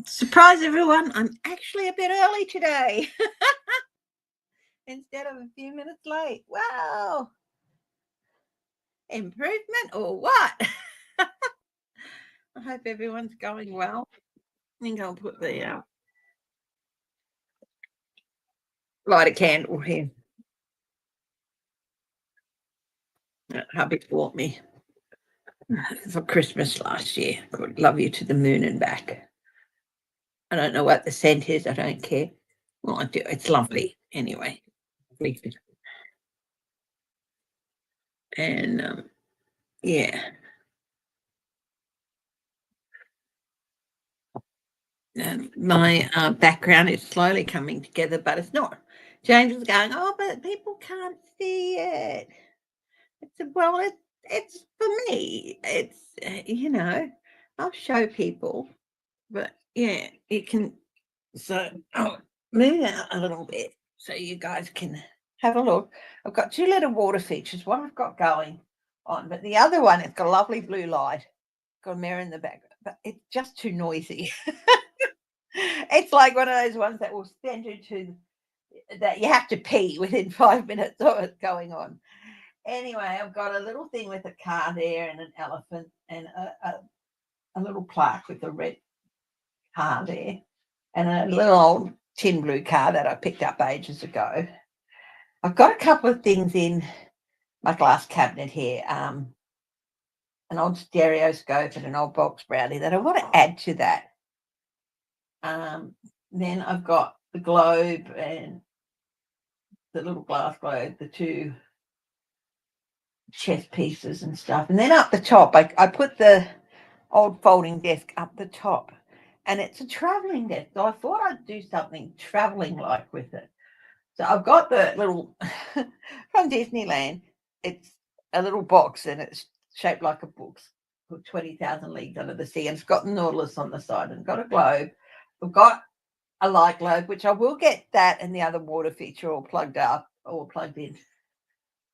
Surprise, everyone. I'm actually a bit early today instead of a few minutes late. Wow. Improvement or what? I hope everyone's going well. I think I'll put the light a candle here. Hubby bought me for Christmas last year. God love you to the moon and back. I don't know what the scent is. I don't care. Well, I do. It's lovely anyway. And yeah. My background is slowly coming together, but it's not. James is going, oh, but people can't see it. It's for me. It's, I'll show people, but yeah, it can. So I'll move out a little bit so you guys can have a look. I've got two little water features. One I've got going on, but the other one, it's got a lovely blue light, got a mirror in the background, but it's just too noisy. It's like one of those ones that will send you to that you have to pee within 5 minutes of it going on. Anyway, I've got a little thing with a car there and an elephant and a little plaque with a red car there and a little old tin blue car that I picked up ages ago. I've got a couple of things in my glass cabinet here, an old stereoscope and an old box brownie that I want to add to that. Then I've got the globe and the little glass globe, the two chess pieces and stuff. And then up the top, I put the old folding desk up the top. And it's a traveling desk. So I thought I'd do something traveling like with it. So I've got the little, from Disneyland, it's a little box and it's shaped like a book called 20,000 Leagues Under the Sea. And it's got the Nautilus on the side and got a globe. I've got a light globe, which I will get that and the other water feature all plugged up or plugged in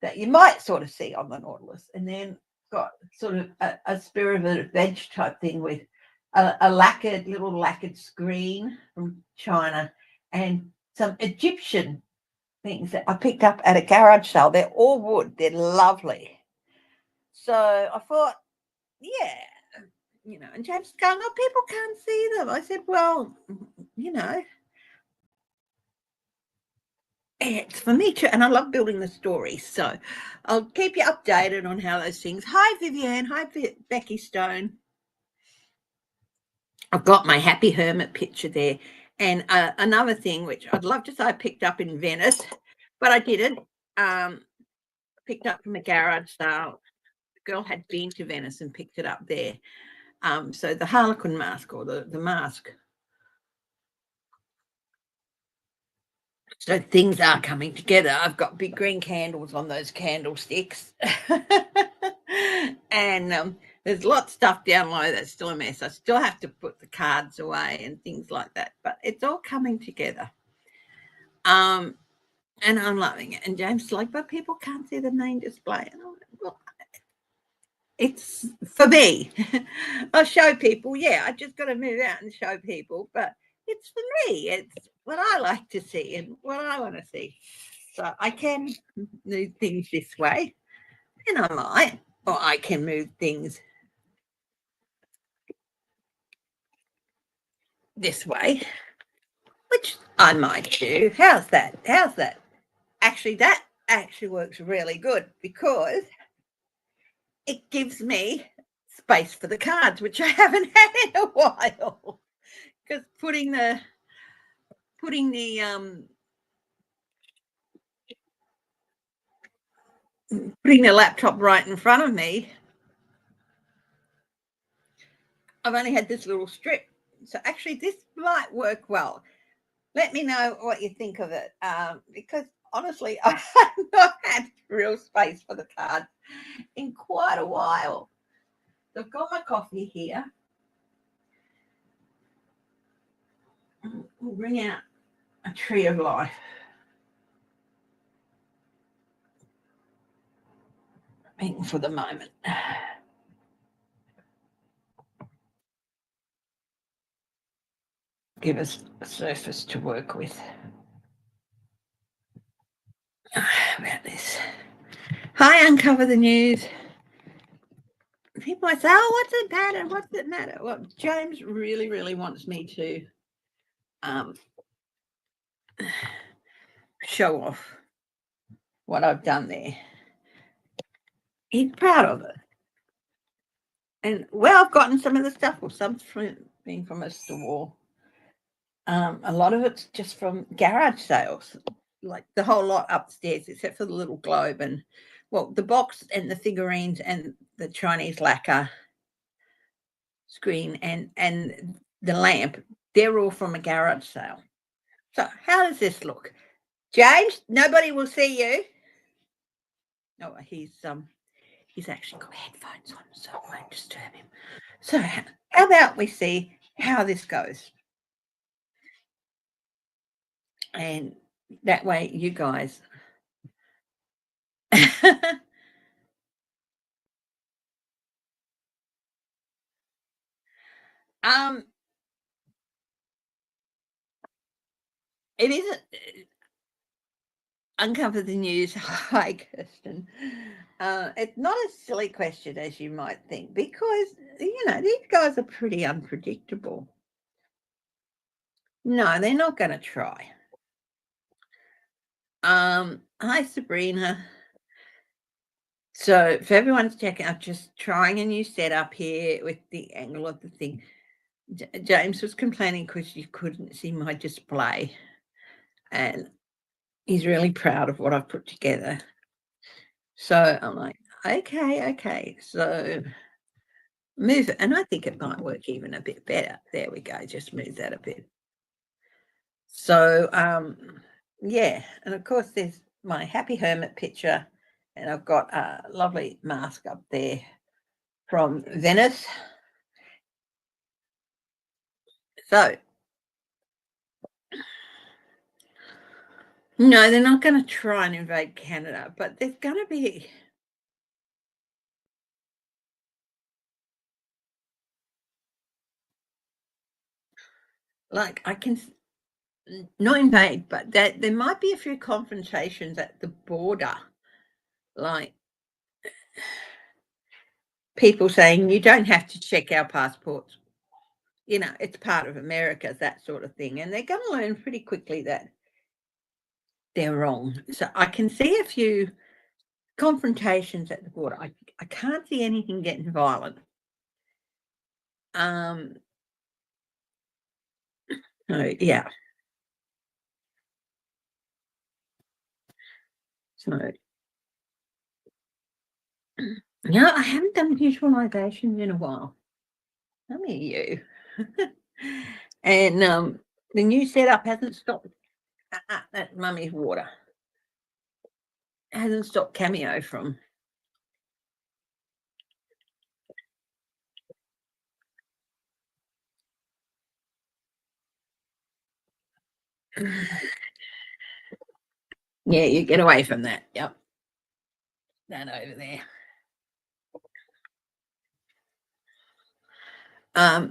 that you might sort of see on the Nautilus. And then got sort of a Spirit of Adventure type thing with a little lacquered screen from China and some Egyptian things that I picked up at a garage sale. They're all wood. They're lovely. So I thought, yeah, and James is going, oh, people can't see them. I said, well, it's for me too, and I love building the stories. So I'll keep you updated on how those things. Hi, Vivienne. Hi, Becky Stone. I've got my Happy Hermit picture there. And another thing, which I'd love to say I picked up in Venice, but I didn't. Picked up from a garage sale. The girl had been to Venice and picked it up there. So the Harlequin mask or the mask. So things are coming together. I've got big green candles on those candlesticks. And there's lots of stuff down low that's still a mess. I still have to put the cards away and things like that. But it's all coming together. And I'm loving it. And James is like, but people can't see the main display. And I'm like, well, it's for me. I'll show people. Yeah, I just got to move out and show people. But it's for me. It's what I like to see and what I want to see. So I can move things this way, and I might, or I can move things this way, which I might do. How's that? Actually, that actually works really good because it gives me space for the cards, which I haven't had in a while. Because putting the laptop right in front of me, I've only had this little strip. So actually this might work well. Let me know what you think of it, because honestly, I have not had real space for the cards in quite a while. So I've got my coffee here. We'll bring out a tree of life. For the moment. give us a surface to work with. How about this? Hi, Uncover the News. People might say, oh, what's it matter? What's it matter? Well, James really, really wants me to show off what I've done there. He's proud of it. And where I've gotten some of the stuff, or some from being from a store, a lot of it's just from garage sales, like the whole lot upstairs, except for the little globe and, well, the box and the figurines and the Chinese lacquer screen and the lamp. They're all from a garage sale. So how does this look, James? Nobody will see you. Oh, he's actually got headphones on, so I won't disturb him. So how about we see how this goes? And that way you guys it isn't Uncover the News. Hi, Kirsten. It's not a silly question as you might think, because these guys are pretty unpredictable. No, they're not going to try. Hi, Sabrina. So for everyone's checking, I'm just trying a new setup here with the angle of the thing. James was complaining because you couldn't see my display, and he's really proud of what I've put together. So I'm like, okay. So move it, and I think it might work even a bit better. There we go. Just move that a bit. So yeah, and of course there's my happy hermit picture, and I've got a lovely mask up there from Venice. So no, they're not going to try and invade Canada, but there's going to be like I can not invade, but that there might be a few confrontations at the border, like people saying you don't have to check our passports. It's part of America, that sort of thing. And they're going to learn pretty quickly that they're wrong. So I can see a few confrontations at the border. I can't see anything getting violent. So yeah. So yeah, I haven't done visualizations in a while. How many you? And the new setup hasn't stopped. That mummy's water hasn't stopped Cameo from. Yeah, you get away from that. Yep. That over there. I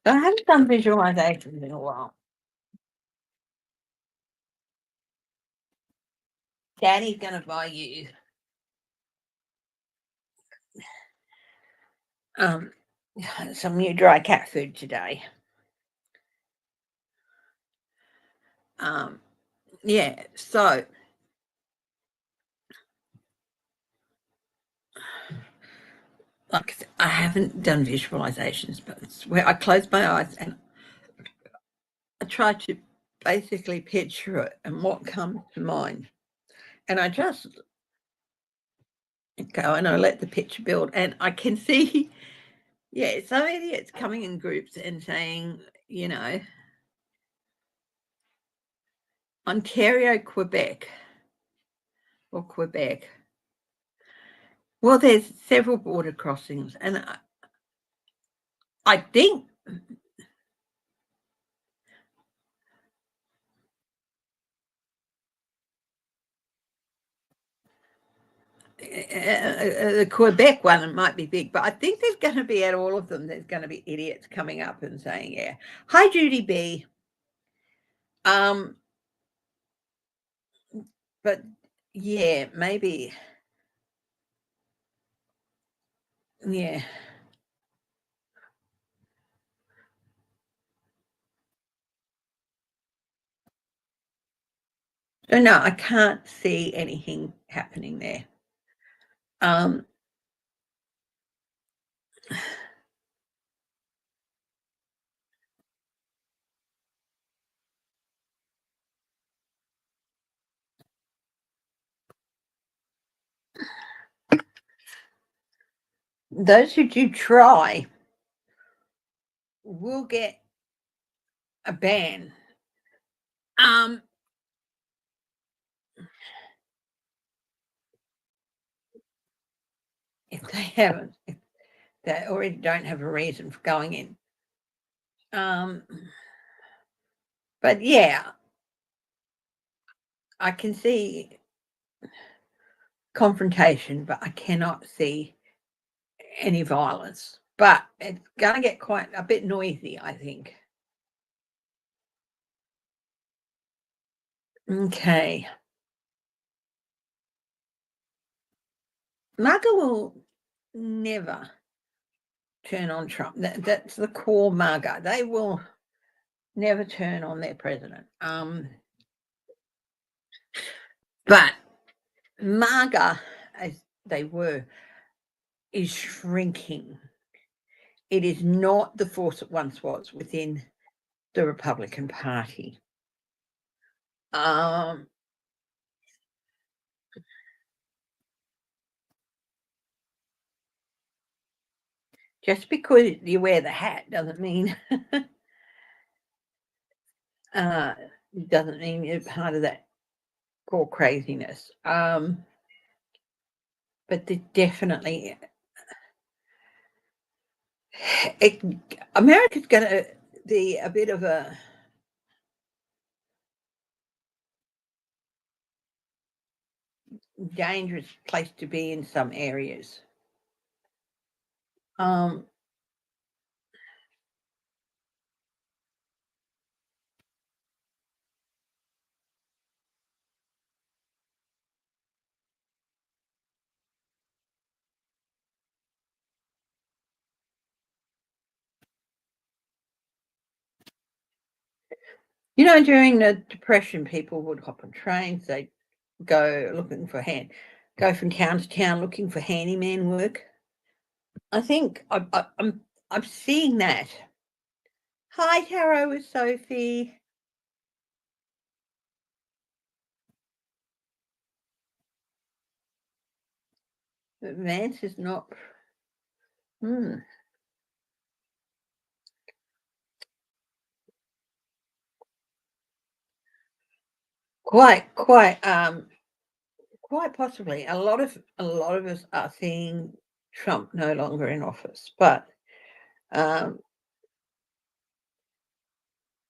haven't done visualizations in a while. Daddy's going to buy you some new dry cat food today. Yeah, so like I haven't done visualizations, but it's where I close my eyes and I try to basically picture it and what comes to mind. And I just go and I let the picture build, and I can see, yeah, some idiots coming in groups and saying, Ontario, Quebec, or Quebec. Well, there's several border crossings, and I think the Quebec one might be big, but I think there's going to be at all of them. There's going to be idiots coming up and saying, "Yeah, hi Judy B." But yeah, maybe, yeah. Oh, no, I can't see anything happening there. Um, those who do try will get a ban. Um, if they haven't, if they already don't have a reason for going in. But yeah, I can see confrontation, but I cannot see any violence. But it's going to get quite a bit noisy, I think. Okay. MAGA will never turn on Trump. That's the core MAGA. They will never turn on their president. But MAGA, as they were, is shrinking. It is not the force it once was within the Republican Party. Just because you wear the hat doesn't mean you're part of that core craziness. But definitely, America's going to be a bit of a dangerous place to be in some areas. During the Depression, people would hop on trains. They'd go looking for go from town to town looking for handyman work. I think I'm seeing that. Hi, Tarot with Sophie. But Vance is not. Quite possibly. A lot of us are seeing Trump no longer in office, but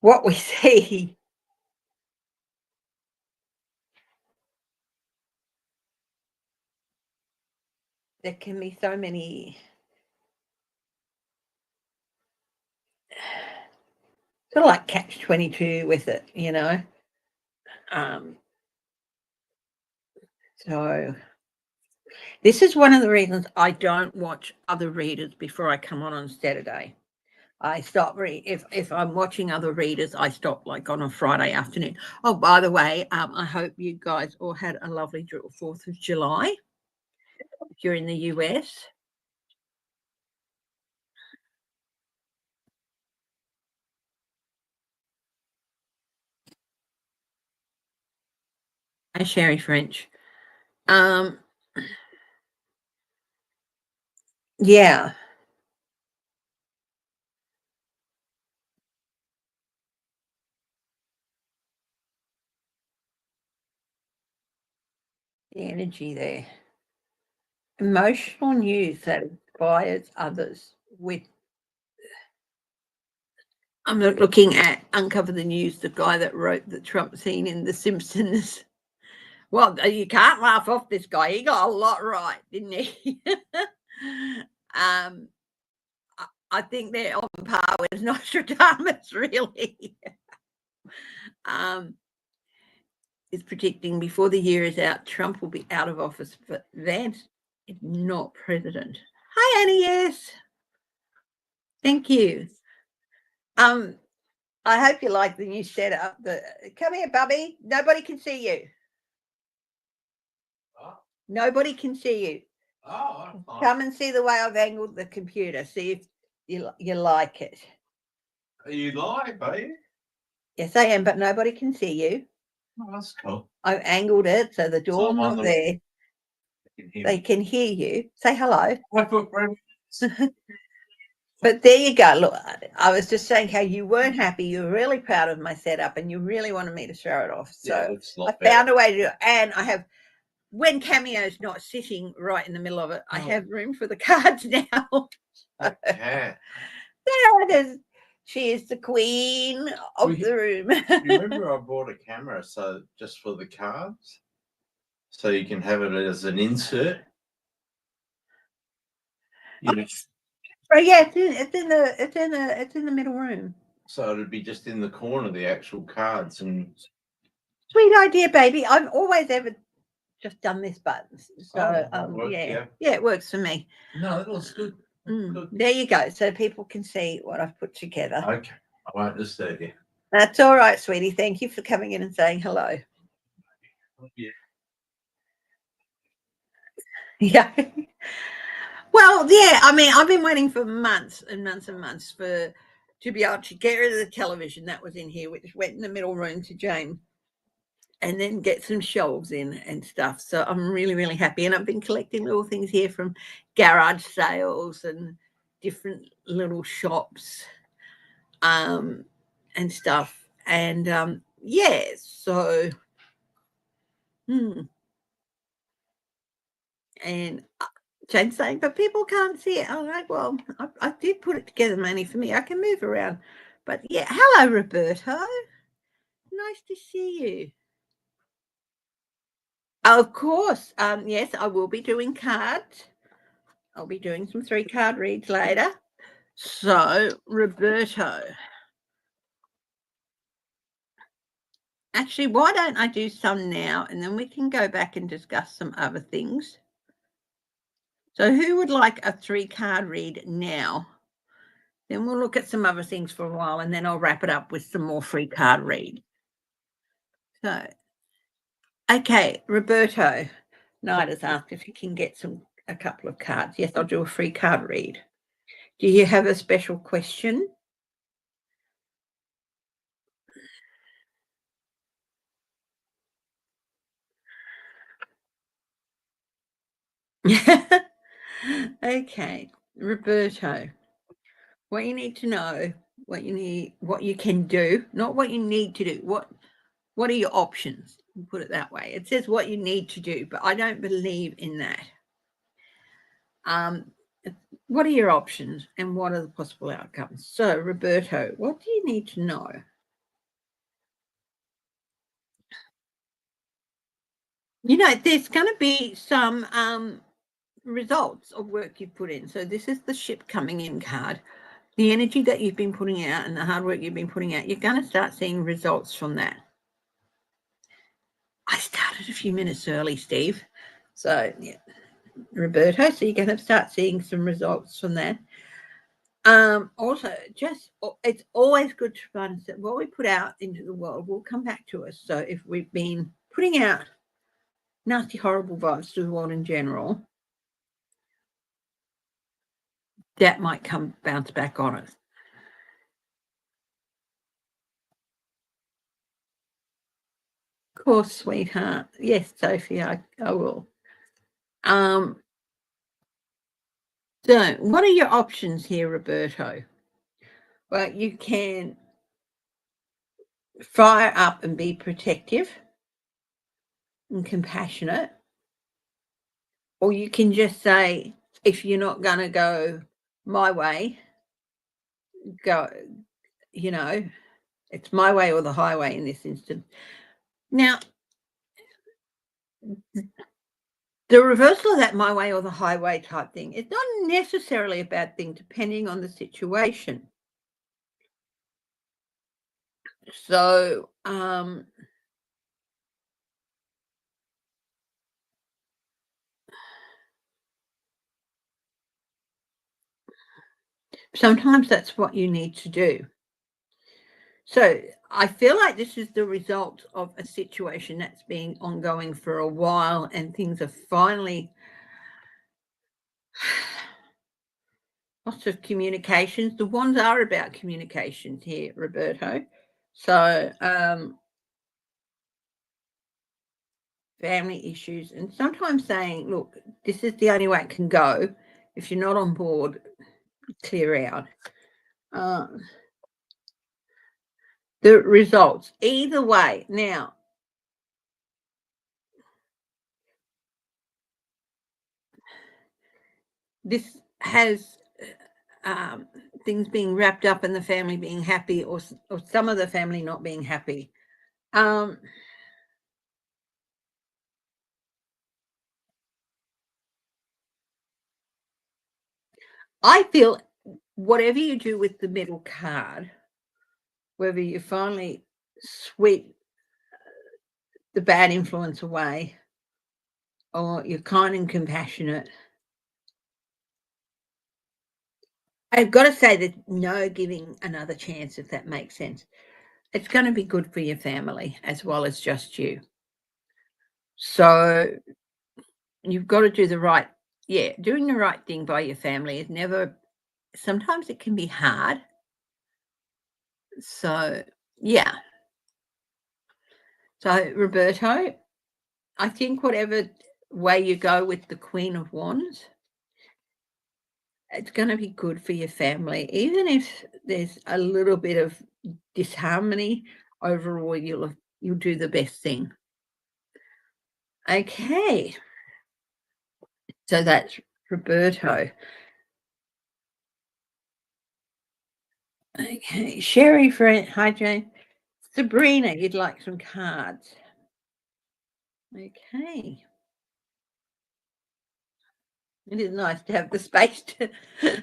what we see, there can be so many sort of like catch-22 with it, So this is one of the reasons I don't watch other readers before I come on Saturday. I stop if I'm watching other readers, I stop like on a Friday afternoon. Oh, by the way, I hope you guys all had a lovely 4th of July if you're in the US. Hi, Sherry French. Yeah. The energy there. Emotional news that inspires others with. I'm looking at Uncover the News, the guy that wrote the Trump scene in The Simpsons. Well, you can't laugh off this guy. He got a lot right, didn't he? I think they're on par with Nostradamus, really. Is predicting before the year is out, Trump will be out of office, but Vance is not president. Hi, Annie. Yes, thank you. I hope you like the new setup. Come here, Bubby. Nobody can see you. Oh. Nobody can see you. Oh, come and see the way I've angled the computer. See if you like it. Are you live, are you? Yes, I am, but nobody can see you. Oh, that's cool. I've angled it so the door's not there. They can hear you. Say hello. But there you go. Look, I was just saying how you weren't happy. You were really proud of my setup and you really wanted me to show it off. So yeah, I found a way to do it. And I have, when Cameo's not sitting right in the middle of it, I have room for the cards now. Okay. There it is. She is the queen of the room. You remember I bought a camera so just for the cards? So you can have it as an insert. Oh yeah, it's in the middle room. So it'd be just in the corner, the actual cards. And sweet idea, baby. I've always ever just done this button. So yeah, it works for me. No, that looks good. Good. There you go. So people can see what I've put together. Okay. I won't disturb you. That's all right, sweetie. Thank you for coming in and saying hello. Yeah. Yeah. Well, yeah, I mean, I've been waiting for months and months and months to be able to get rid of the television that was in here, which went in the middle room to Jane, and then get some shelves in and stuff. So I'm really, really happy. And I've been collecting little things here from garage sales and different little shops and stuff. And yeah, so and Jane's saying, but people can't see it. I'm like, well, I did put it together mainly for me. I can move around. But yeah, hello, Roberto. Nice to see you. Of course. Yes, I will be doing cards. I'll be doing some 3-card reads later. So, Roberto. Actually, why don't I do some now and then we can go back and discuss some other things. So who would like a 3-card read now? Then we'll look at some other things for a while and then I'll wrap it up with some more free card read. So, okay, Roberto Knight has asked if you can get a couple of cards. Yes, I'll do a free card read. Do you have a special question? Okay, Roberto, what you need to know, what you can do, not what you need to do. What are your options? Put it that way. It says what you need to do, but I don't believe in that. What are your options and what are the possible outcomes? So, Roberto, what do you need to know? You know, there's going to be some results of work you've put in. So this is the ship coming in card. The energy that you've been putting out and the hard work you've been putting out, you're going to start seeing results from that. I started a few minutes early, Steve. So, yeah, Roberto, so you're going to start seeing some results from that. Also, it's always good to find that what we put out into the world will come back to us. So if we've been putting out nasty, horrible vibes to the world in general, that might bounce back on us. Of course, sweetheart. Yes, Sophie, I will. So what are your options here, Roberto? Well, you can fire up and be protective and compassionate, or you can just say, if you're not going to go my way, go, it's my way or the highway in this instance. Now, The reversal of that my way or the highway type thing, it's not necessarily a bad thing depending on the situation. So, sometimes that's what you need to do. So I feel like this is the result of a situation that's been ongoing for a while and things are finally lots of communications. The ones are about communications here, Roberto. So family issues and sometimes saying, look, this is the only way it can go. If you're not on board, clear out. The results, either way. Now, this has things being wrapped up and the family being happy or some of the family not being happy. I feel whatever you do with the middle card, whether you finally sweep the bad influence away or you're kind and compassionate, I've got to say that no giving another chance, if that makes sense. It's going to be good for your family as well as just you. So you've got to do the right, doing the right thing by your family is never, sometimes it can be hard. So, yeah. So, Roberto, I think whatever way you go with the Queen of Wands, it's going to be good for your family. Even if there's a little bit of disharmony, overall, you'll do the best thing. Okay. So that's Roberto. Okay. Sherry, friend. Hi, Jane. Sabrina, you'd like some cards. Okay. It is nice to have the space to a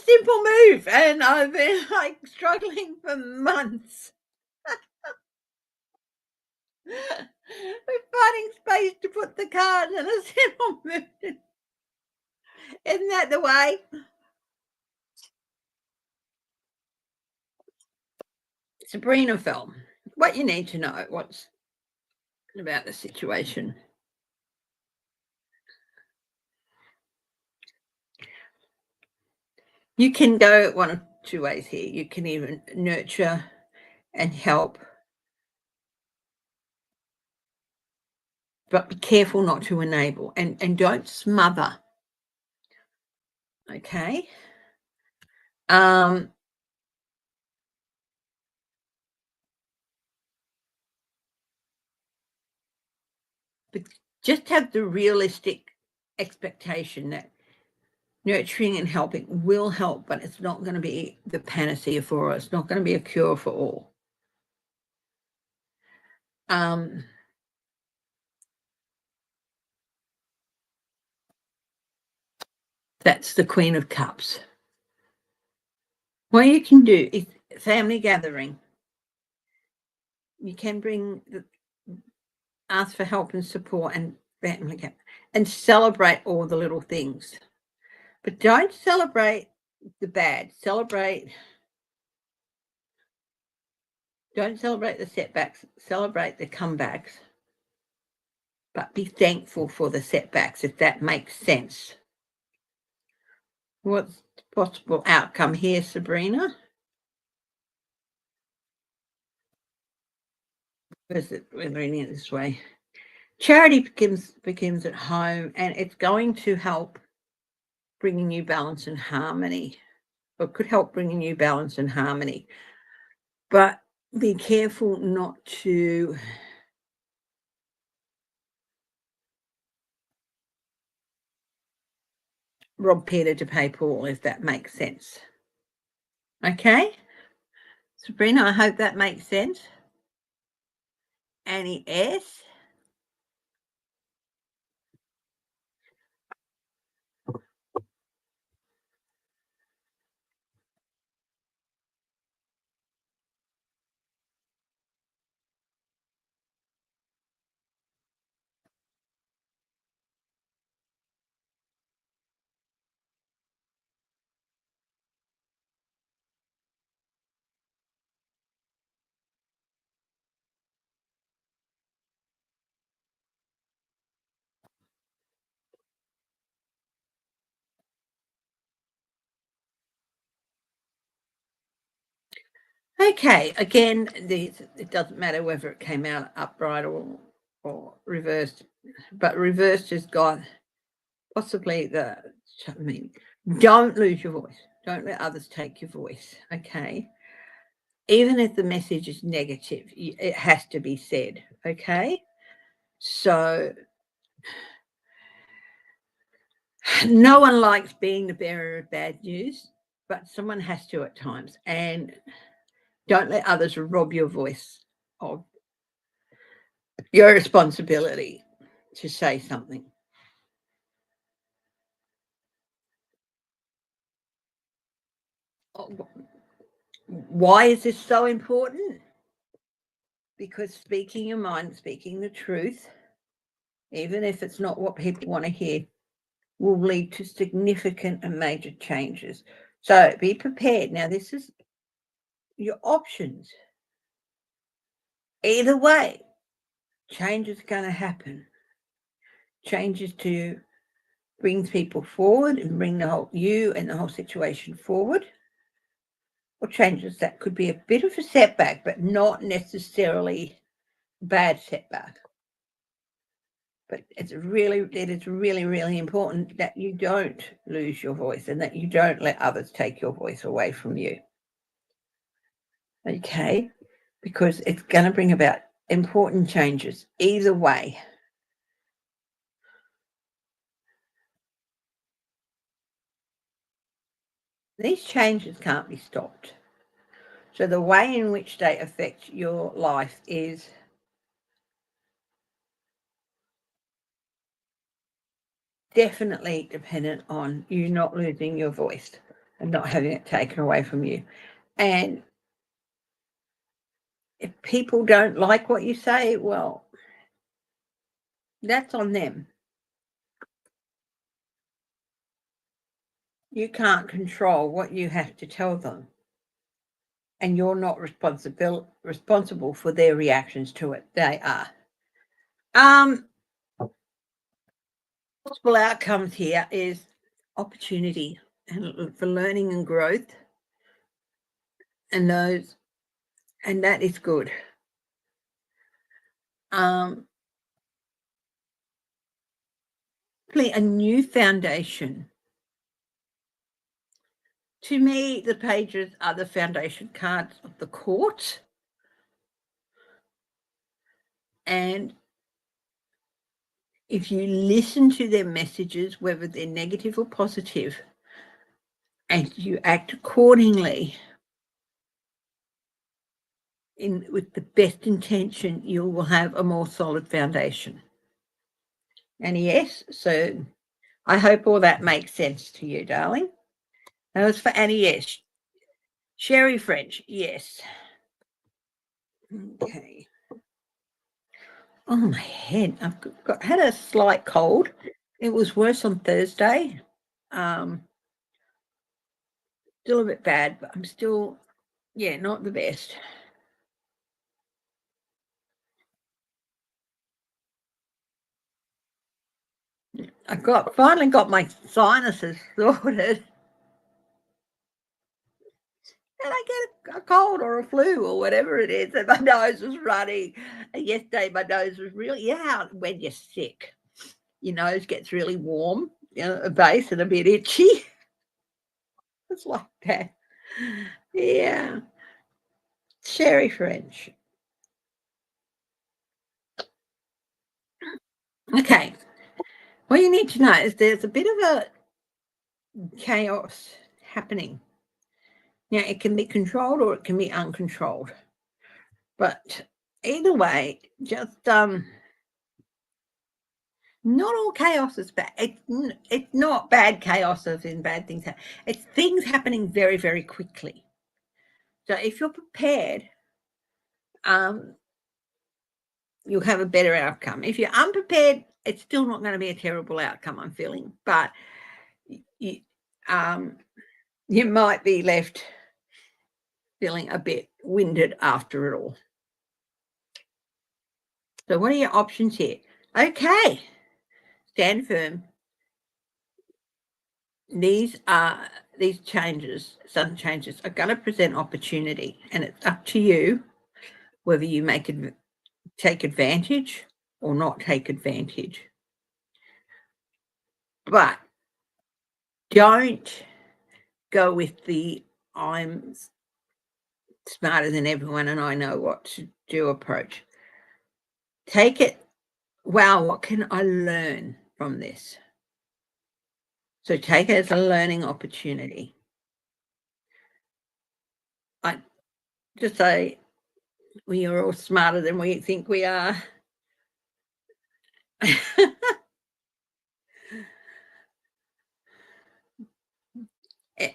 simple move, and I've been like struggling for months with finding space to put the cards in a simple move. Isn't that the way? Sabrina film. What you need to know, what's about the situation. You can go one of two ways here. You can even nurture and help, but be careful not to enable and don't smother. Okay. But just have the realistic expectation that nurturing and helping will help, but it's not going to be the panacea for us. It's not going to be a cure for all. That's the Queen of Cups. What you can do is family gathering. You can ask for help and support and family and celebrate all the little things. But don't celebrate the bad. Don't celebrate the setbacks, celebrate the comebacks. But be thankful for the setbacks, if that makes sense. What's the possible outcome here, Sabrina? Is it we're reading it this way? Charity begins at home, and it's going to help bringing you balance and harmony, or could help bringing you balance and harmony. But be careful not to rob Peter to pay Paul, if that makes sense. Okay, Sabrina, I hope that makes sense. Annie S. Okay, again, it doesn't matter whether it came out upright or reversed, but reversed has got possibly don't lose your voice. Don't let others take your voice, okay? Even if the message is negative, it has to be said, okay? So no one likes being the bearer of bad news, but someone has to at times. And don't let others rob your voice of your responsibility to say something. Why is this so important? Because speaking your mind, speaking the truth, even if it's not what people want to hear, will lead to significant and major changes. So be prepared. Now, this is your options. Either way, change is going to happen. Changes to bring people forward and bring you and the whole situation forward, or changes that could be a bit of a setback, but not necessarily bad setback. But it is really, really important that you don't lose your voice and that you don't let others take your voice away from you. Okay? Because it's going to bring about important changes either way. These changes can't be stopped. So the way in which they affect your life is definitely dependent on you not losing your voice and not having it taken away from you. And if people don't like what you say, well, that's on them. You can't control what you have to tell them. And you're not responsible for their reactions to it. They are. Possible outcomes here is opportunity and for learning and growth, and that is good. A new foundation. To me, the pages are the foundation cards of the court, and if you listen to their messages, whether they're negative or positive, and you act accordingly with the best intention, you will have a more solid foundation. And yes, so I hope all that makes sense to you, darling. That was for Annie, yes. Sherry French, yes. Okay. Oh, my head. I've had a slight cold. It was worse on Thursday. Still a bit bad, but I'm still, not the best. I finally got my sinuses sorted. And I get a cold or a flu or whatever it is, and my nose was running. And yesterday, my nose was really, when you're sick, your nose gets really warm, a base and a bit itchy. It's like that. Yeah. Sherry French. Okay. What you need to know is there's a bit of a chaos happening. Now, it can be controlled or it can be uncontrolled. But either way, just not all chaos is bad. It's not bad chaos as in bad things. It's things happening very, very quickly. So if you're prepared, you'll have a better outcome. If you're unprepared, it's still not going to be a terrible outcome, I'm feeling. But you might be left feeling a bit winded after it all. So what are your options here? Okay. Stand firm. These these changes, sudden changes, are going to present opportunity, and it's up to you whether you take advantage or not take advantage. But don't go with the I'm smarter than everyone and I know what to do approach. Take it, wow, what can I learn from this? So take it as a learning opportunity. I just say we are all smarter than we think we are.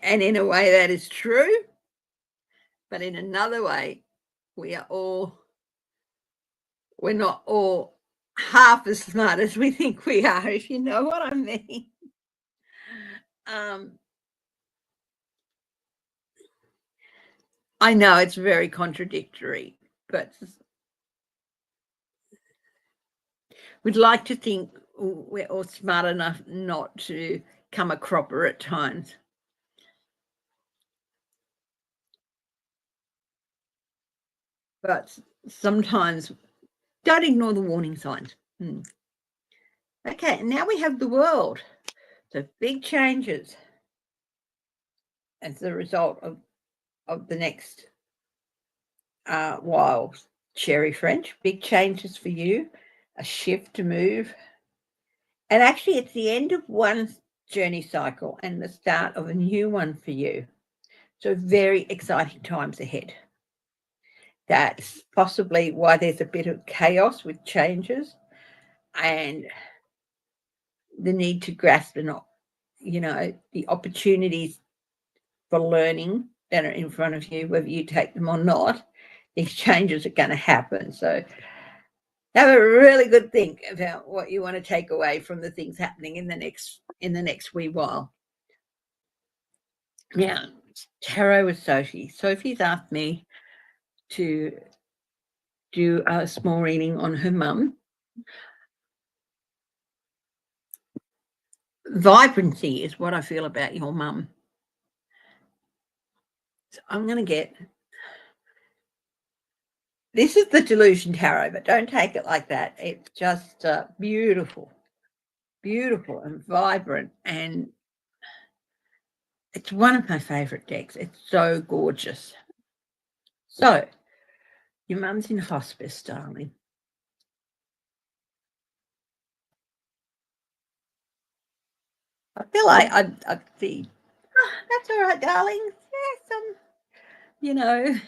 And in a way that is true, but in another way, we're not all half as smart as we think we are, if you know what I mean. I know it's very contradictory, but we'd like to think we're all smart enough not to come a cropper at times. But sometimes don't ignore the warning signs. Okay, now we have the world. So big changes as a result of the next while. Cherry French, big changes for you, a shift to move. And actually, it's the end of one journey cycle and the start of a new one for you. So very exciting times ahead. That's possibly why there's a bit of chaos with changes and the need to grasp the opportunities for learning that are in front of you, whether you take them or not. These changes are going to happen. So have a really good think about what you want to take away from the things happening in the next wee while. Now, tarot with Sophie. Sophie's asked me to do a small reading on her mum. Vibrancy is what I feel about your mum. So I'm going to get... This is the Delusion Tarot, but don't take it like that. It's just beautiful, beautiful and vibrant, and it's one of my favourite decks. It's so gorgeous. So, your mum's in hospice, darling. I feel like I'd see, that's all right, darling. Yes,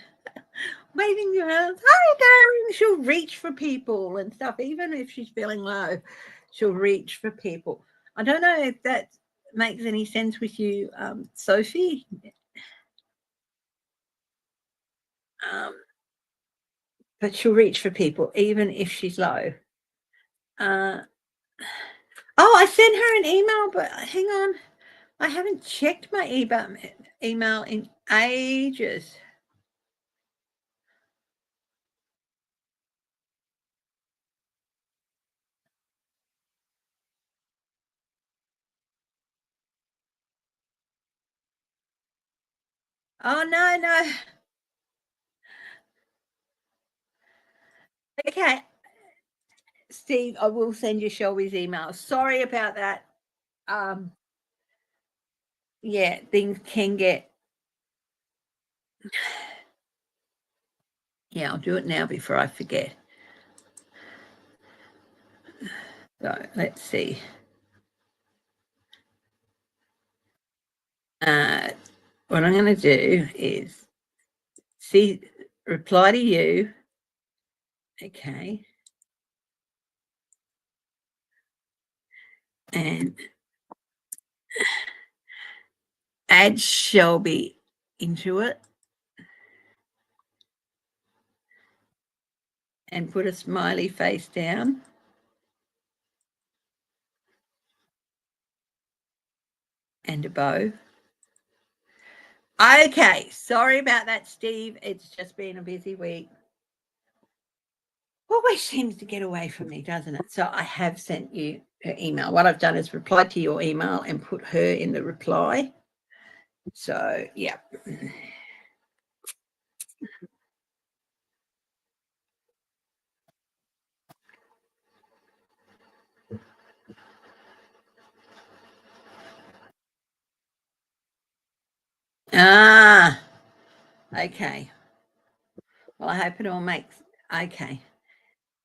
waving your hands. Hi, darling. She'll reach for people and stuff. Even if she's feeling low, she'll reach for people. I don't know if that makes any sense with you, Sophie. But she'll reach for people even if she's low. I sent her an email, but hang on. I haven't checked my email in ages. Oh, no. Okay. Steve, I will send you Shelby's email. Sorry about that. Yeah, things can get... Yeah, I'll do it now before I forget. So let's see. What I'm going to do is reply to you. Okay. And add Shelby into it. And put a smiley face down. And a bow. Okay, sorry about that, Steve. It's just been a busy week. Always seems to get away from me, doesn't it? So I have sent you her email. What I've done is replied to your email and put her in the reply. So, yeah. Ah, okay. Well, I hope it all makes okay.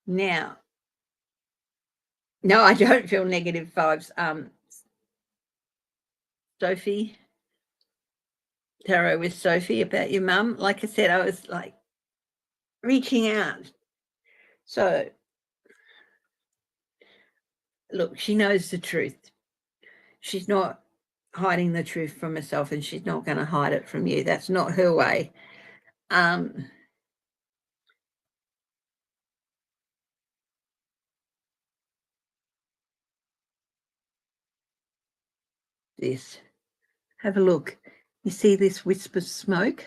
Now, no, I don't feel negative vibes. Sophie, tarot with Sophie about your mum. Like I said, I was like reaching out. So, look, she knows the truth. She's not hiding the truth from herself, and she's not going to hide it from you. That's not her way. Um, this. Have a look. You see this wisp of smoke?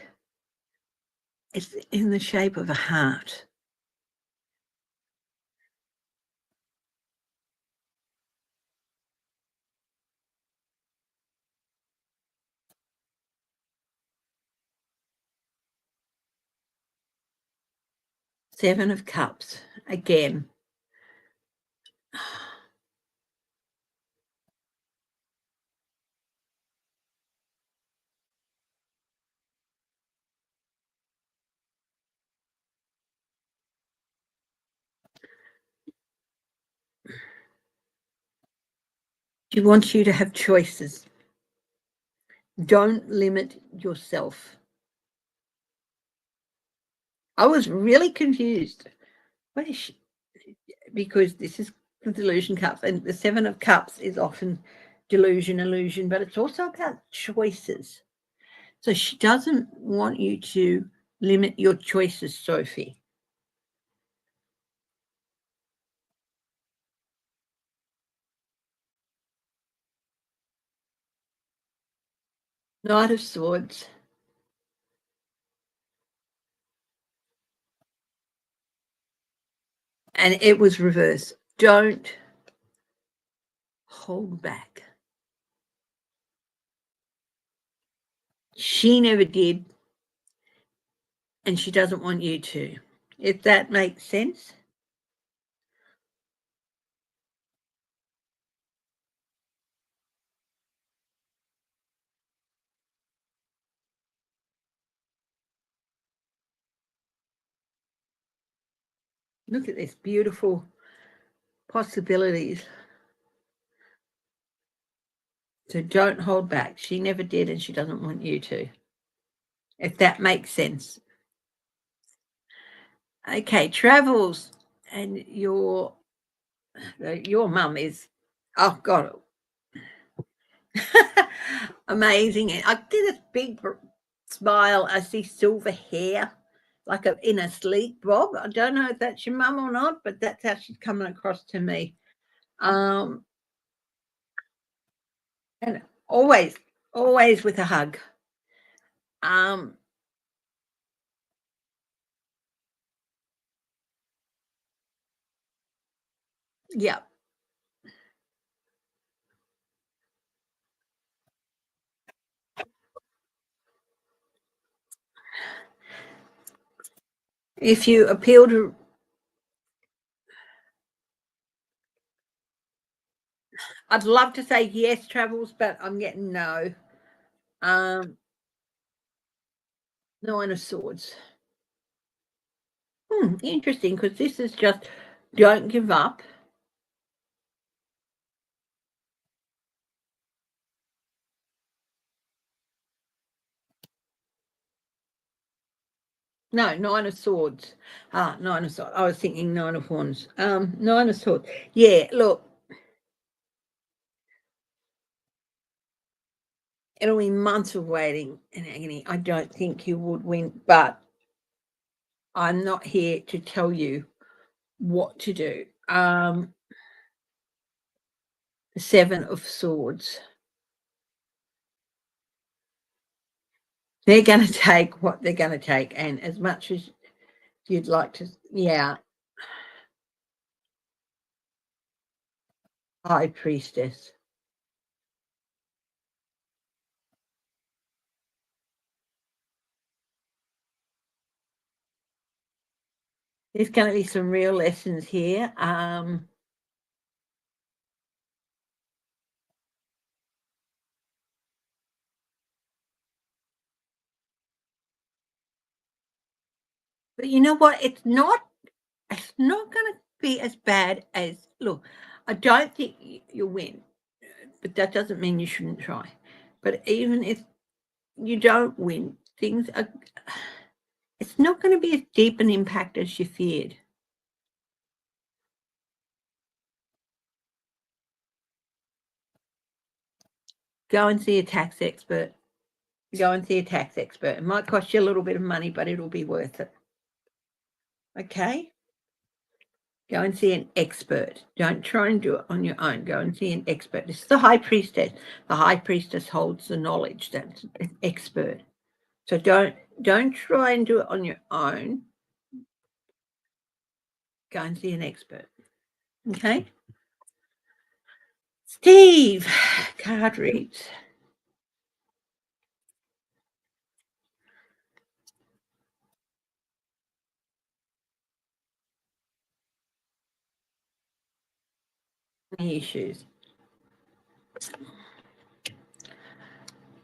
It's in the shape of a heart. Seven of Cups again. She wants you to have choices. Don't limit yourself. I was really confused. What is she? Because this is the delusion cups, and the Seven of Cups is often delusion, illusion, but it's also about choices. So she doesn't want you to limit your choices, Sophie. Knight of Swords. And it was reversed. Don't hold back. She never did, and she doesn't want you to. If that makes sense. Look at this beautiful possibilities. So don't hold back. She never did, and she doesn't want you to. If that makes sense. Okay, travels, and your mum is, oh God, amazing. And I did a big smile. I see silver hair, like in a sleek bob. I don't know if that's your mum or not, but that's how she's coming across to me. Um, and always with a hug. Um, yeah. If you appeal to, I'd love to say yes, travels, but I'm getting no. Um, Nine of Swords. Interesting, because this is just don't give up. No, Nine of Swords. Nine of Swords. I was thinking Nine of Wands. Nine of Swords. Yeah, look, it'll be months of waiting and agony. I don't think you would win, but I'm not here to tell you what to do. The Seven of Swords. They're going to take what they're going to take, and as much as you'd like to, yeah. High Priestess. There's going to be some real lessons here. But you know what? It's not going to be as bad as, look, I don't think you'll win, but that doesn't mean you shouldn't try. But even if you don't win, it's not going to be as deep an impact as you feared. Go and see a tax expert. Go and see a tax expert. It might cost you a little bit of money, but it'll be worth it. Okay? Go and see an expert. Don't try and do it on your own. Go and see an expert. This is the high priestess. The high priestess holds the knowledge. That's an expert. So don't try and do it on your own. Go and see an expert. Okay? Steve, card reads. Any issues?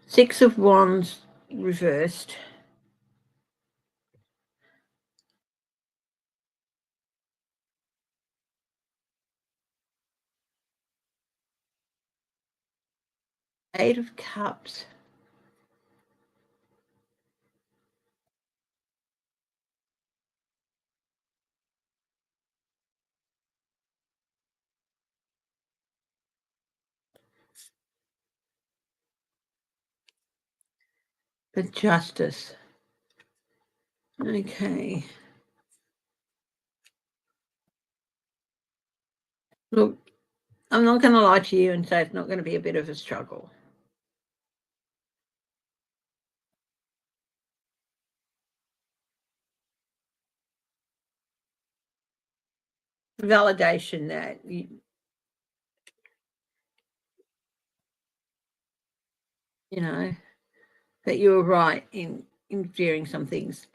Six of Wands reversed. Eight of Cups. The Justice. Okay. Look, I'm not going to lie to you and say it's not going to be a bit of a struggle. Validation that you know that you were right in fearing some things.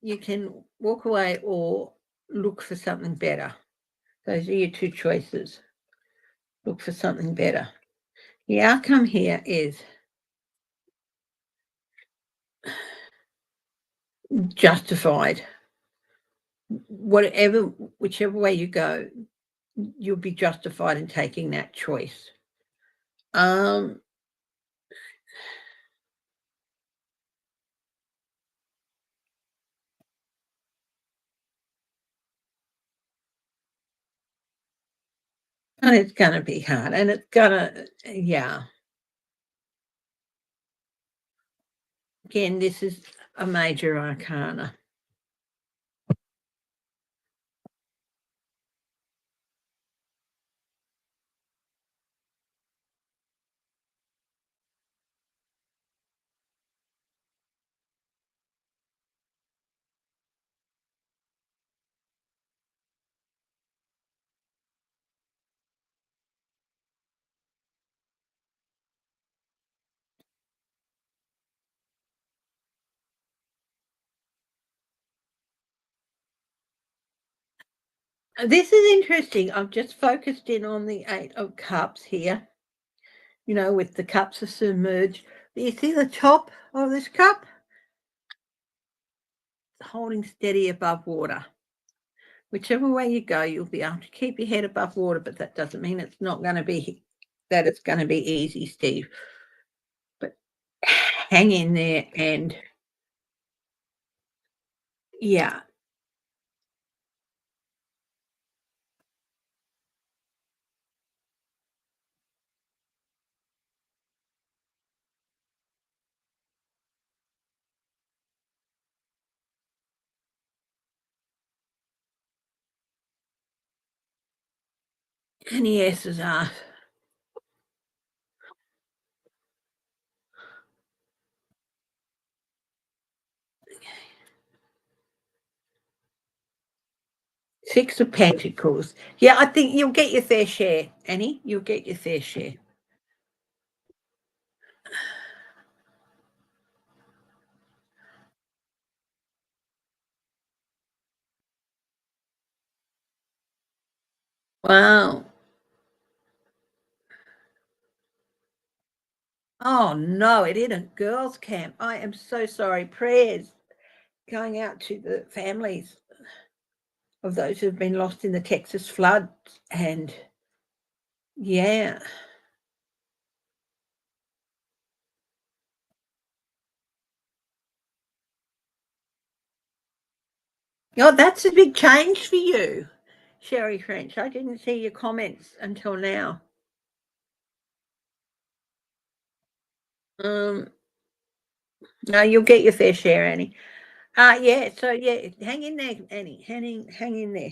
You can walk away or look for something better. Those are your two choices. Look for something better. The outcome here is justified. Whichever way you go, you'll be justified in taking that choice. And it's going to be hard, and it's going to, yeah. Again, this is a major arcana. This is interesting. I've just focused in on the Eight of Cups here, with the cups are submerged. Do you see the top of this cup? It's holding steady above water. Whichever way you go, you'll be able to keep your head above water, but that doesn't mean it's not going to be easy, Steve. But hang in there and yeah. Any yeses are. Six of Pentacles. Yeah, I think you'll get your fair share, Annie. You'll get your fair share. Wow. Oh, no, it isn't girls' camp. I am so sorry. Prayers going out to the families of those who have been lost in the Texas floods. And yeah. Oh, that's a big change for you, Sherry French. I didn't see your comments until now. No, you'll get your fair share, Annie. Yeah, so yeah, hang in there, Annie. Hang in there.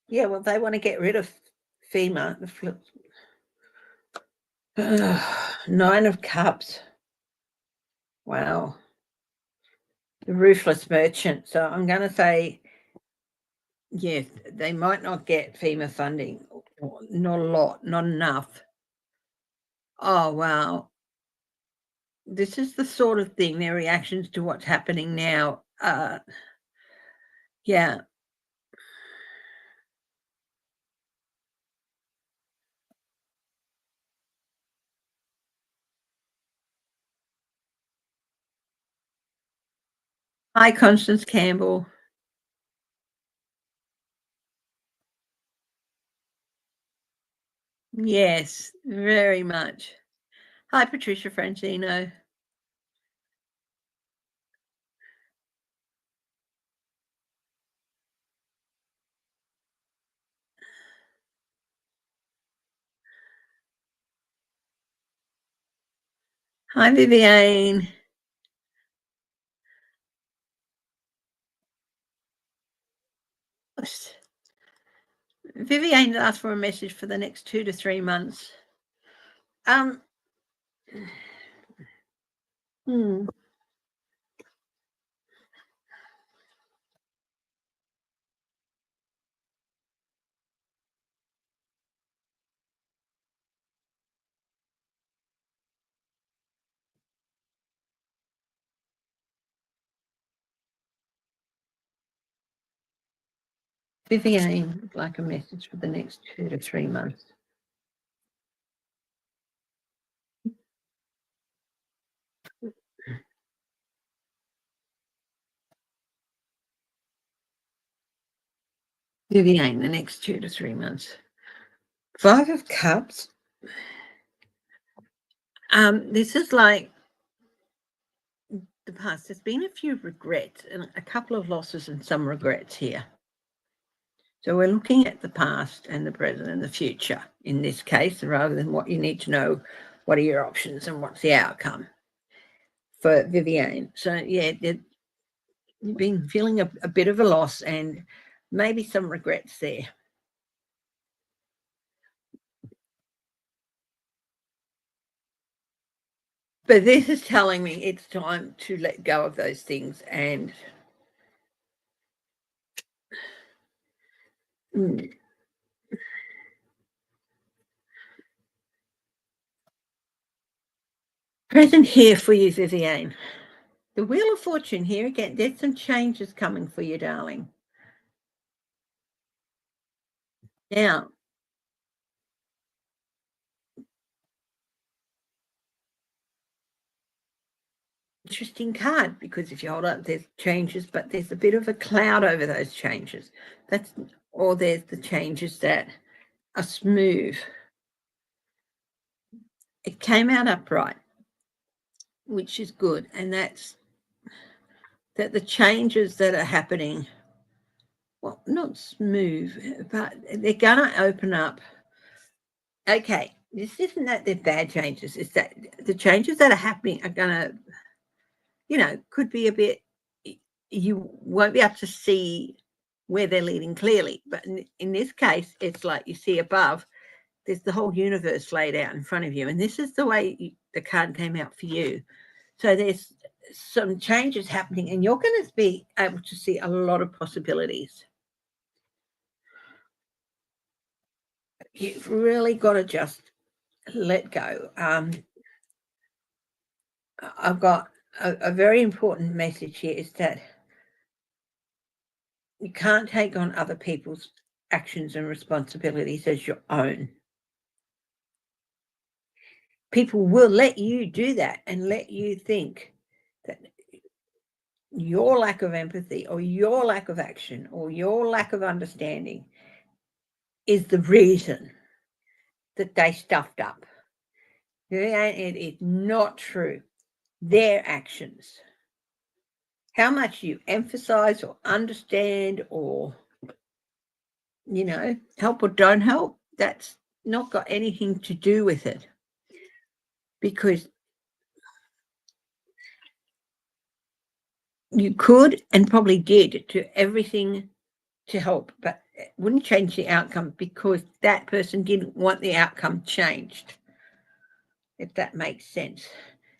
Yeah, well, they want to get rid of FEMA, the flip. 9 of Cups. Wow. The ruthless merchant. So I'm going to say, yes, they might not get FEMA funding. Not a lot, not enough. Oh, wow. This is the sort of thing, their reactions to what's happening now. Yeah. Hi, Constance Campbell. Yes, very much. Hi, Patricia Francino. Hi, Viviane. Viviane asked for a message for the next 2 to 3 months. Hmm. Viviane would like a message for the next 2 to 3 months. Viviane, the next 2 to 3 months. 5 of Cups. This is like the past. There's been a few regrets and a couple of losses and some regrets here. So we're looking at the past and the present and the future in this case, rather than what you need to know, what are your options and what's the outcome for Viviane. So yeah, you've been feeling a bit of a loss and maybe some regrets there. But this is telling me it's time to let go of those things and present here for you, Viviane. The Wheel of Fortune here again. There's some changes coming for you, darling. Now, interesting card, because if you hold up, there's changes, but there's a bit of a cloud over those changes. Or there's the changes that are smooth. It came out upright, which is good, and that's that the changes that are happening, well, not smooth, but they're going to open up. Okay, this isn't that they're bad changes, it's that the changes that are happening are going to, could be a bit, you won't be able to see where they're leading clearly. But in this case, it's like you see above there's the whole universe laid out in front of you, and this is the way the card came out for you. So there's some changes happening, and you're going to be able to see a lot of possibilities. You've really got to just let go. I've got a very important message here, is that you can't take on other people's actions and responsibilities as your own. People will let you do that and let you think that your lack of empathy or your lack of action or your lack of understanding is the reason that they stuffed up. It is not true. Their actions, how much you emphasize or understand or, help or don't help, that's not got anything to do with it. Because you could and probably did do everything to help, but it wouldn't change the outcome because that person didn't want the outcome changed, if that makes sense.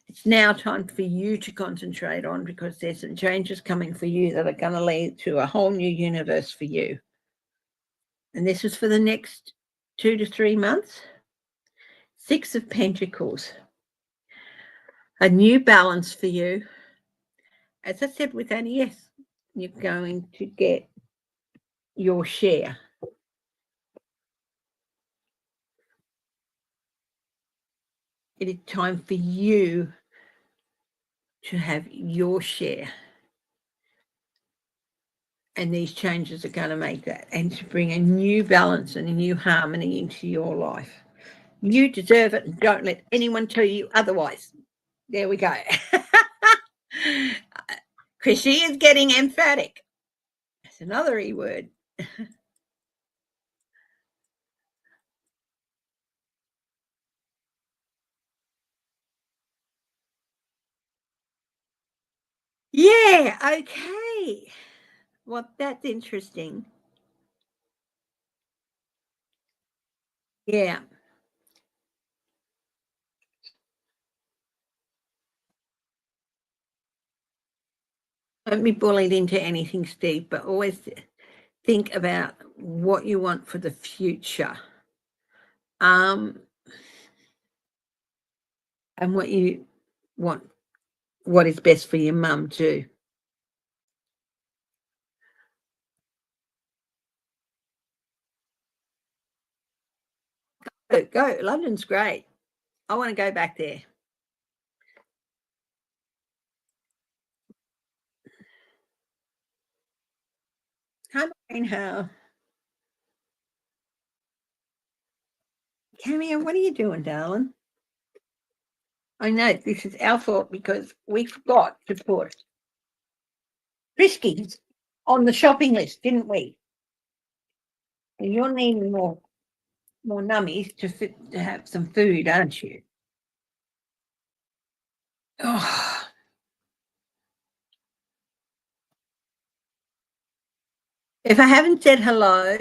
It's now time for you to concentrate on, because there's some changes coming for you that are going to lead to a whole new universe for you. And this is for the next 2 to 3 months. 6 of Pentacles. A new balance for you. As I said with Annie, yes, you're going to get your share. It is time for you to have your share. And these changes are going to make that, and to bring a new balance and a new harmony into your life. You deserve it, and don't let anyone tell you otherwise. There we go. Chrissy is getting emphatic. That's another E word. Yeah, okay. Well, that's interesting. Yeah. Don't be bullied into anything, Steve, but always think about what you want for the future. And what you want, what is best for your mum too. Go. London's great. I want to go back there. Hi, Maureen. Cameo, what are you doing, darling? I know this is our fault because we forgot to put Friskies on the shopping list, didn't we? And you're needing more nummies to have some food, aren't you? Oh. If I haven't said hello,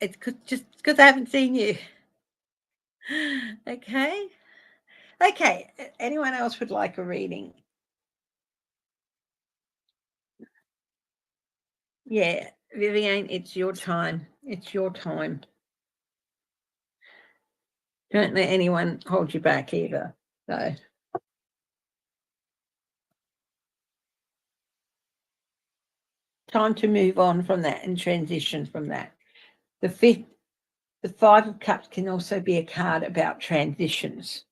it's just because I haven't seen you. Okay. Anyone else would like a reading? Yeah, Viviane, it's your time. It's your time. Don't let anyone hold you back either. So time to move on from that and transition from that. The 5 of Cups can also be a card about transitions,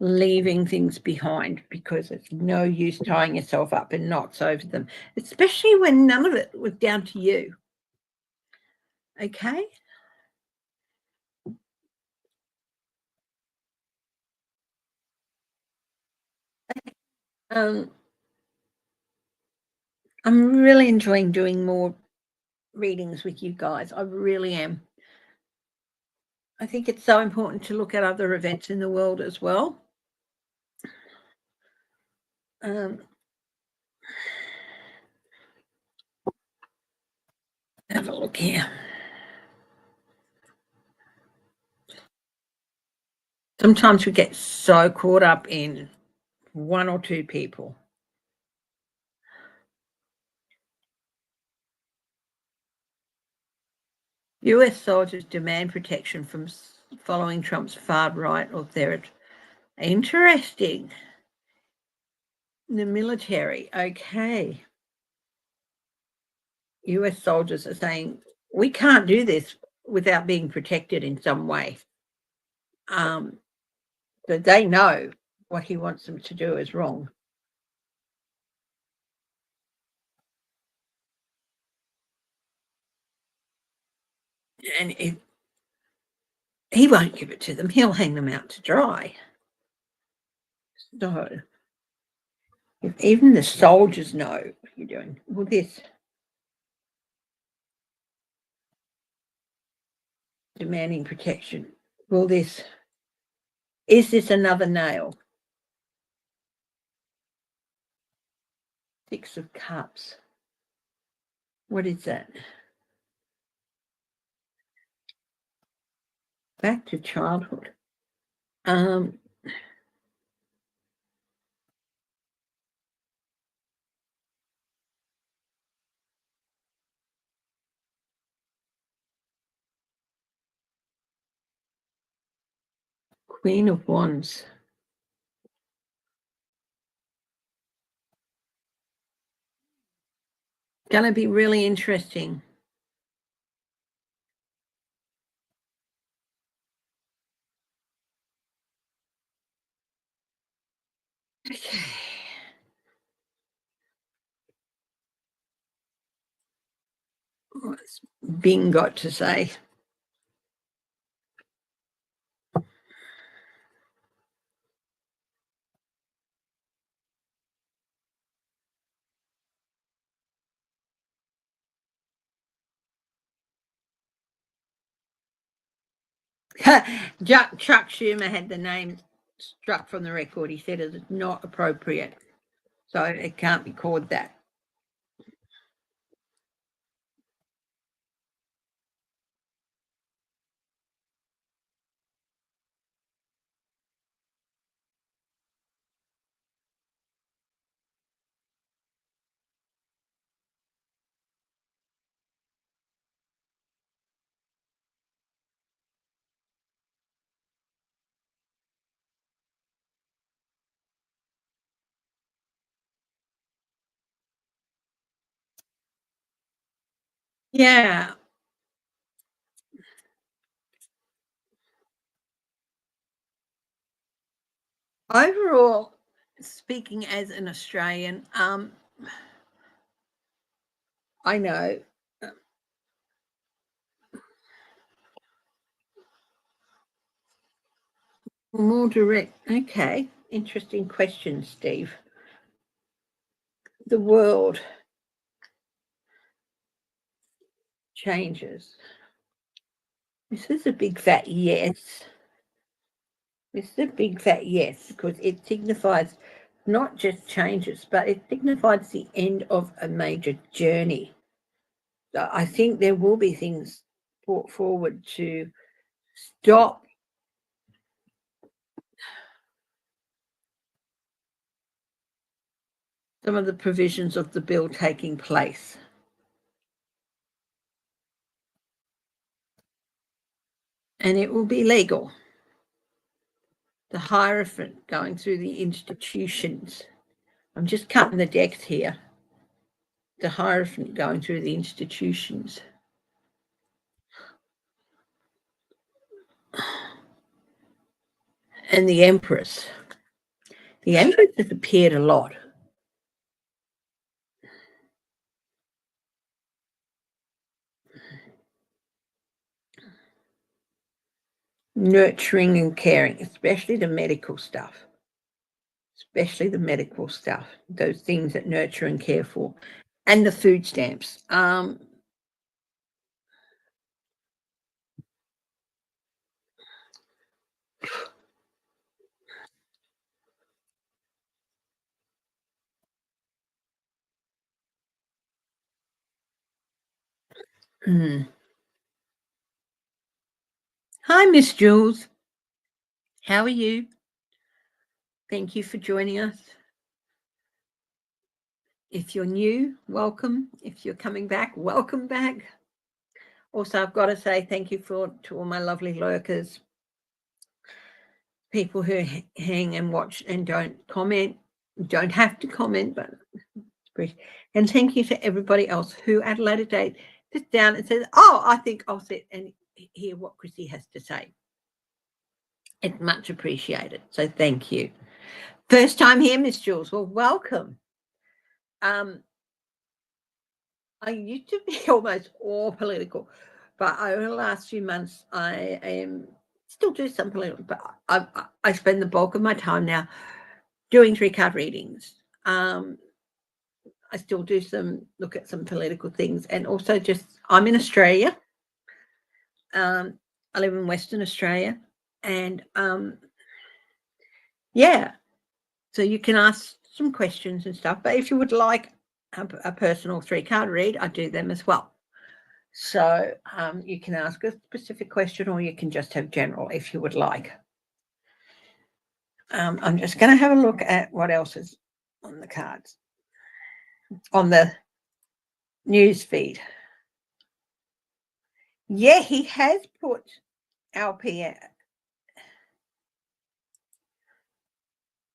leaving things behind, because it's no use tying yourself up in knots over them, especially when none of it was down to you. Okay? I'm really enjoying doing more readings with you guys. I really am. I think it's so important to look at other events in the world as well. Have a look here. Sometimes we get so caught up in one or two people. US soldiers demand protection from following Trump's far-right authority. Interesting. The military, okay. US soldiers are saying, we can't do this without being protected in some way. So they know what he wants them to do is wrong. And if he won't give it to them, he'll hang them out to dry. So if even the soldiers know what you're doing, well, this demanding protection, will this, is this another nail? Six of Cups. What is that? Back to childhood. Queen of Wands. Going to be really interesting. Okay. What's Bing got to say? Chuck Schumer had the name struck from the record. He said it's not appropriate, so it can't be called that. Yeah. Overall, speaking as an Australian, I know. More direct. Okay. Interesting question, Steve. The world changes. This is a big fat yes. This is a big fat yes, because it signifies not just changes, but it signifies the end of a major journey. So I think there will be things brought forward to stop some of the provisions of the bill taking place. And it will be legal. The Hierophant going through the institutions. I'm just cutting the decks here. The Hierophant going through the institutions. And the Empress. The Empress has appeared a lot. Nurturing and caring, especially the medical stuff. Especially the medical stuff, those things that nurture and care for. And the food stamps. Hi, Miss Jules. How are you? Thank you for joining us. If you're new, welcome. If you're coming back, welcome back. Also, I've got to say thank you to all my lovely lurkers, people who hang and watch and don't comment. Don't have to comment, but and thank you to everybody else who at a later date sits down and says, oh, I think I'll sit and hear what Chrissy has to say. It's much appreciated. So thank you. First time here, Miss Jules. Well, welcome. I used to be almost all political, but over the last few months, I am still do some political, but I spend the bulk of my time now doing 3-card readings. I still do look at some political things, and also I'm in Australia. I live in Western Australia, and yeah, so you can ask some questions and stuff. But if you would like a personal 3-card read, I do them as well. So you can ask a specific question, or you can just have general if you would like. I'm just going to have a look at what else is on the cards, on the news feed. Yeah, he has put our PM.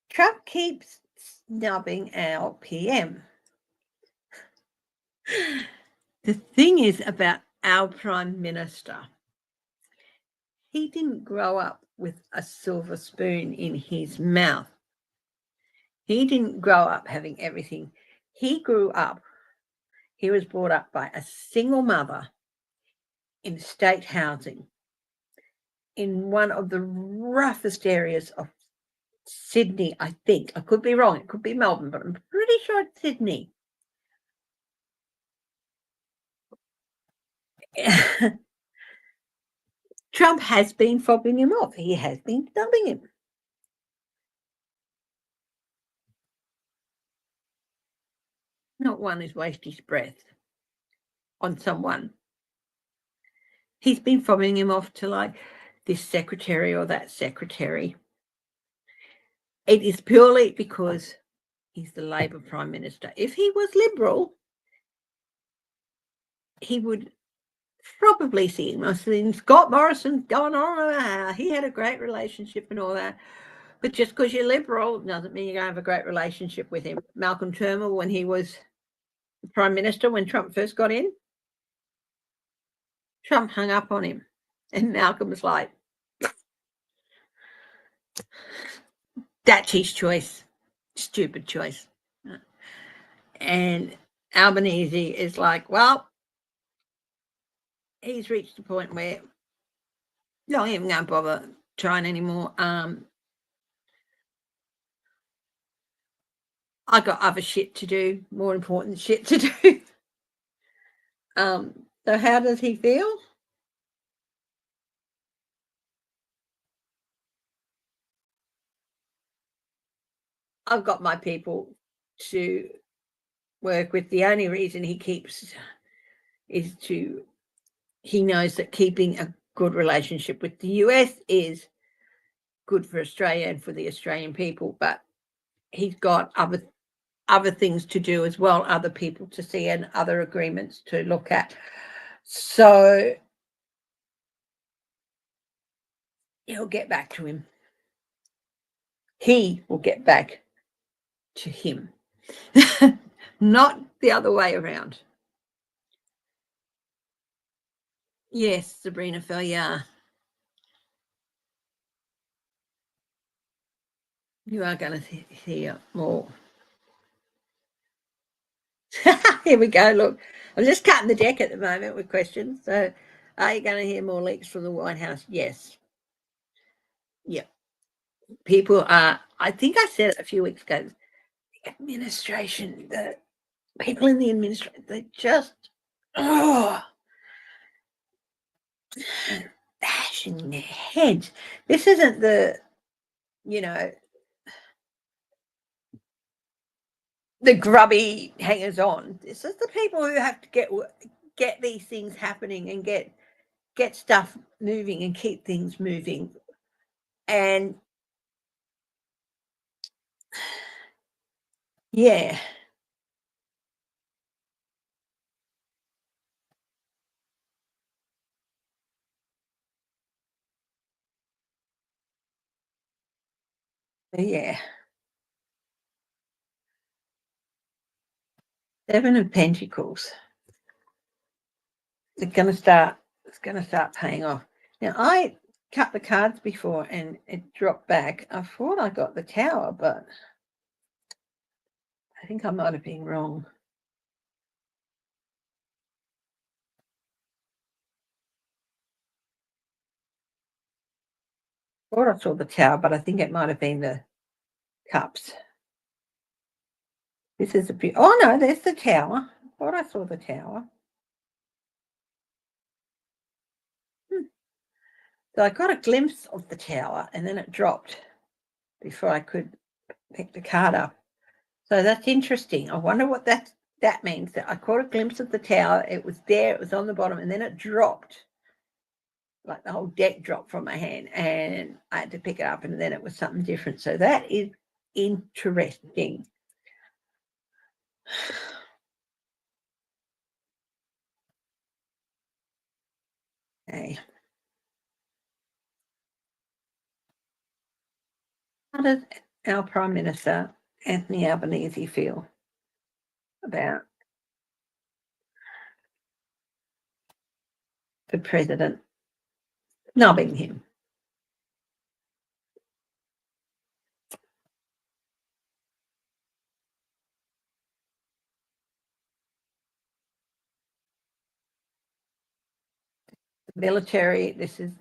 Trump keeps snubbing our PM. The thing is about our Prime Minister, he didn't grow up with a silver spoon in his mouth. He didn't grow up having everything. He was brought up by a single mother in state housing in one of the roughest areas of Sydney, I think. I could be wrong. It could be Melbourne, but I'm pretty sure it's Sydney. Trump has been fobbing him off. He has been dumping him. Not one is waste his breath on someone. He's been fobbing him off to like this secretary or that secretary. It is purely because he's the Labor Prime Minister. If he was Liberal, he would probably see him. I seen Scott Morrison going on. He had a great relationship and all that. But just because you're Liberal doesn't mean you're going to have a great relationship with him. Malcolm Turnbull, when he was Prime Minister, when Trump first got in, Trump hung up on him. And Malcolm was like, that's his choice. Stupid choice. And Albanese is like, well, he's reached a point where not even going to bother trying anymore. I got other shit to do, more important shit to do. So how does he feel? I've got my people to work with. The only reason he keeps is he knows that keeping a good relationship with the US is good for Australia and for the Australian people, but he's got other things to do as well, other people to see and other agreements to look at. So he'll get back to him. He will get back to him. Not the other way around. Yes, Sabrina fell, yeah. You are going to hear more. Here we go. Look, I'm just cutting the deck at the moment with questions. So, are you going to hear more leaks from the White House? Yes. Yep. People are, I think I said it a few weeks ago, the administration, the people in the administration, they just, bashing their heads. This isn't the grubby hangers on. This is the people who have to get these things happening and get stuff moving and keep things moving. And yeah, yeah. 7 of Pentacles. It's gonna start paying off. Now I cut the cards before and it dropped back. I thought I got the Tower, but I think I might have been wrong. Thought I saw the Tower, but I think it might have been the Cups. This is oh no, there's the Tower. Thought I saw the Tower. So I got a glimpse of the Tower and then it dropped before I could pick the card up. So that's interesting. I wonder what that means. That I caught a glimpse of the Tower. It was there, it was on the bottom, and then it dropped. Like the whole deck dropped from my hand and I had to pick it up and then it was something different. So that is interesting. Okay. How does our Prime Minister, Anthony Albanese, feel about the president nubbing him? The military, this is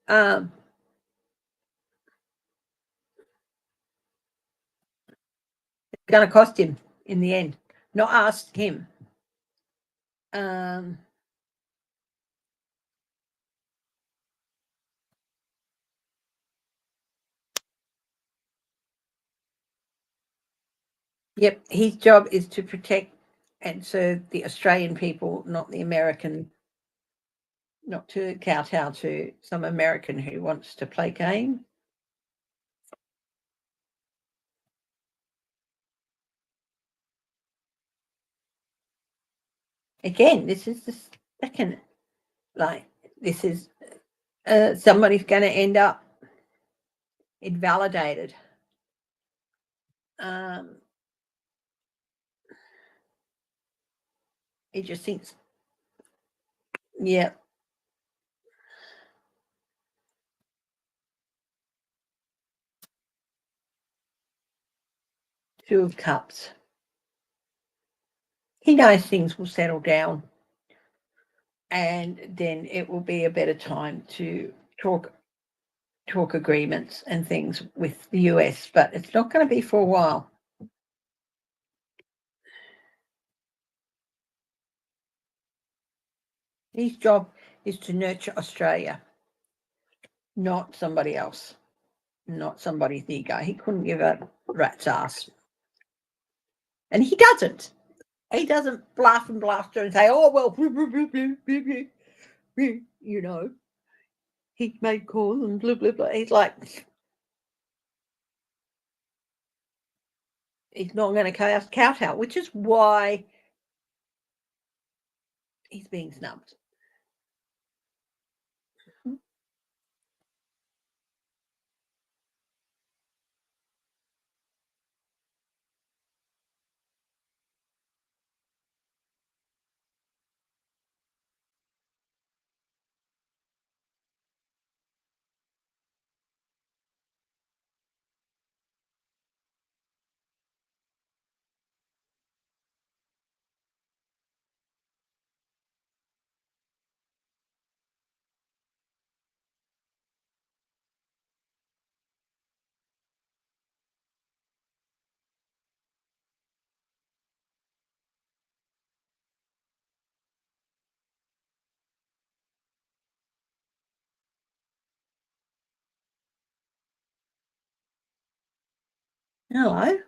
going to cost him in the end. Not us, him. Yep, his job is to protect and serve the Australian people, not the American, not to kowtow to some American who wants to play game. Again, this is the second, like, this is somebody's going to end up invalidated. He just thinks, yeah. 2 of Cups. He knows things will settle down and then it will be a better time to talk agreements and things with the US, but it's not going to be for a while. His job is to nurture Australia, not somebody else, not somebody's ego. He couldn't give a rat's ass. And he doesn't. He doesn't bluff and bluster and say, oh, well, you know, he made calls and blah, blah, blah. He's like, he's not going to kowtow, which is why he's being snubbed. Hello.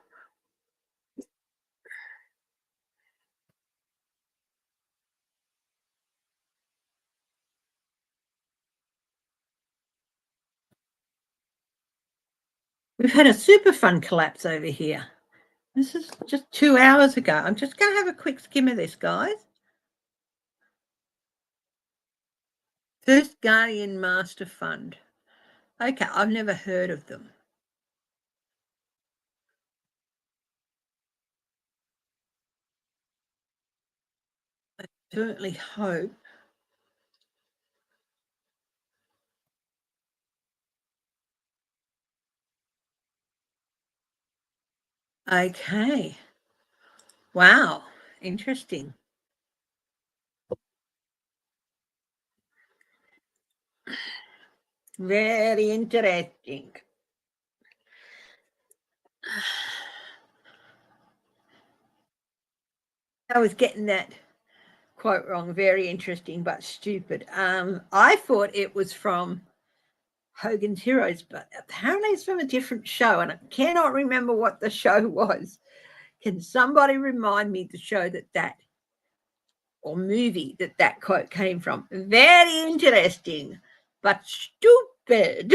We've had a super fun collapse over here. This is just 2 hours ago. I'm just going to have a quick skim of this, guys. First Guardian Master Fund. Okay, I've never heard of them. I certainly hope. Okay. Wow. Interesting. Very interesting. I was getting that quote wrong. Very interesting, but stupid. I thought it was from Hogan's Heroes, but apparently it's from a different show, and I cannot remember what the show was. Can somebody remind me the show that or movie that quote came from? Very interesting, but stupid.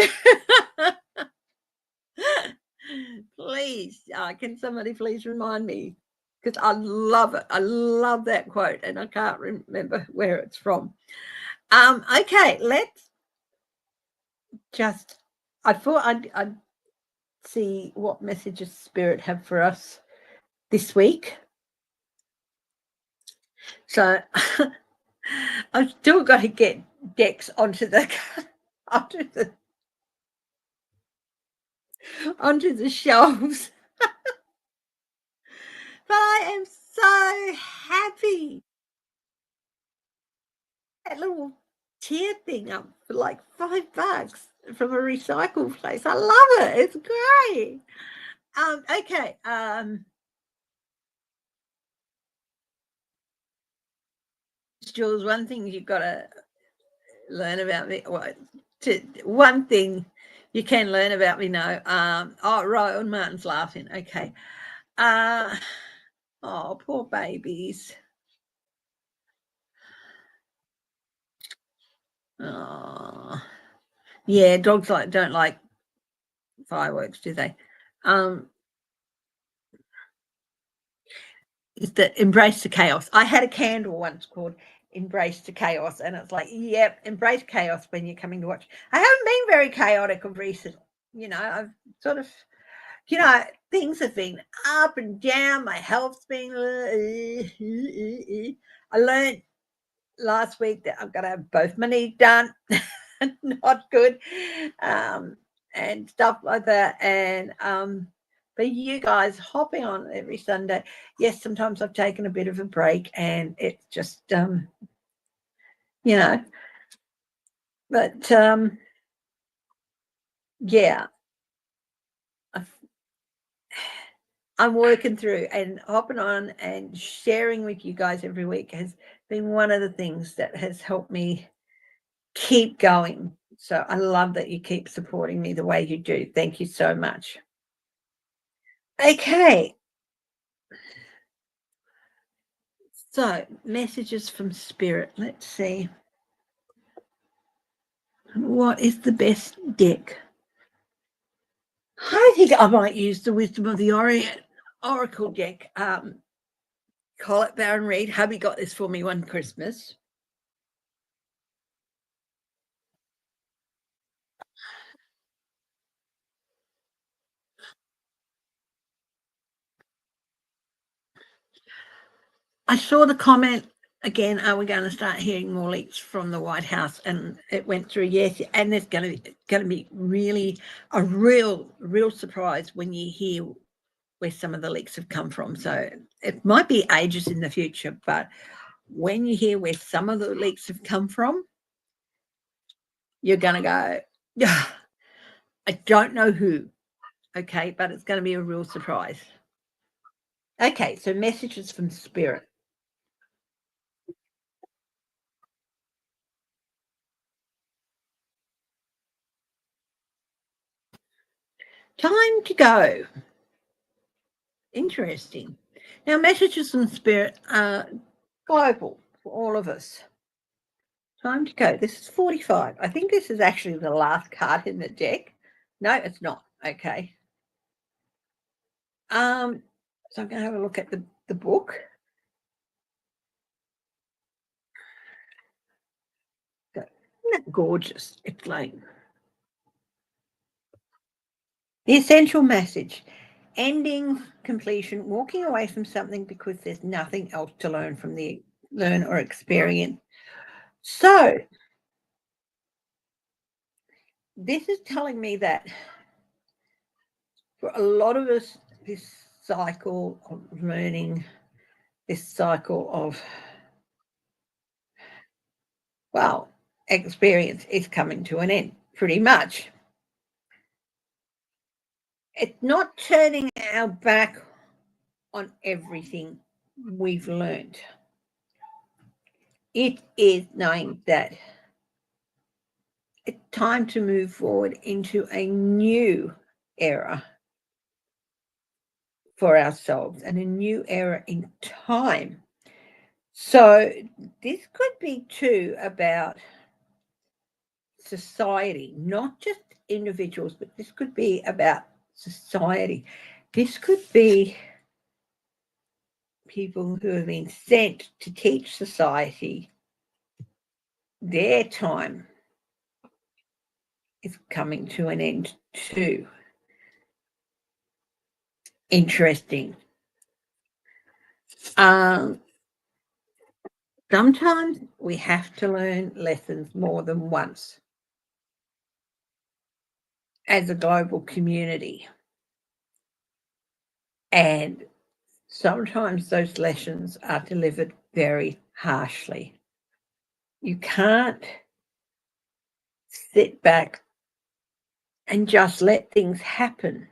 Please, can somebody please remind me? Because I love it. I love that quote, and I can't remember where it's from. Okay, let's just. I thought I'd see what messages Spirit have for us this week. So I've still got to get decks onto the onto the onto the shelves. But I am so happy. That little tier thing up for like $5 from a recycle place. I love it. It's great. Okay. Jules, one thing you've got to learn about me. One thing you can learn about me now. Oh, right. Martin's laughing. Okay. Oh, poor babies. Oh, yeah. Dogs don't like fireworks, do they? Is that embrace the chaos. I had a candle once called Embrace the Chaos, and it's like, yep, embrace chaos when you're coming to watch. I haven't been very chaotic of recent. I've sort of, things have been up and down. My health's been. I learned last week that I've got to have both my knees done. Not good, and stuff like that. And but you guys hopping on every Sunday. Yes, sometimes I've taken a bit of a break, and it's just but yeah, I'm working through, and hopping on and sharing with you guys every week has been one of the things that has helped me keep going. So I love that you keep supporting me the way you do. Thank you so much. Okay. So, messages from Spirit. Let's see. What is the best deck? I think I might use the Wisdom of the Orient Oracle deck. Call it Baron Reed. Hubby got this for me one Christmas. I saw the comment again. Are we going to start hearing more leaks from the White House? And it went through, yes. And there's going to be really a real surprise when you hear where some of the leaks have come from. So it might be ages in the future, but when you hear where some of the leaks have come from, you're going to go, yeah, I don't know who. Okay, but it's going to be a real surprise. Okay, so messages from Spirit. Time to go. Interesting. Now, messages from Spirit are global for all of us. Time to go. This is 45. I think this is actually the last card in the deck. No, it's not. Okay. So I'm going to have a look at the book. Isn't that gorgeous? It's like the essential message: ending, completion, walking away from something because there's nothing else to learn or experience. So this is telling me that for a lot of us, this cycle of learning, this cycle of, well, experience is coming to an end, pretty much. It's not turning our back on everything we've learned. It is knowing that it's time to move forward into a new era for ourselves and a new era in time. So this could be too about society, not just individuals, but this could be about society. This could be people who have been sent to teach society. Their time is coming to an end too. Interesting. Sometimes we have to learn lessons more than once as a global community. And sometimes those lessons are delivered very harshly. You can't sit back and just let things happen.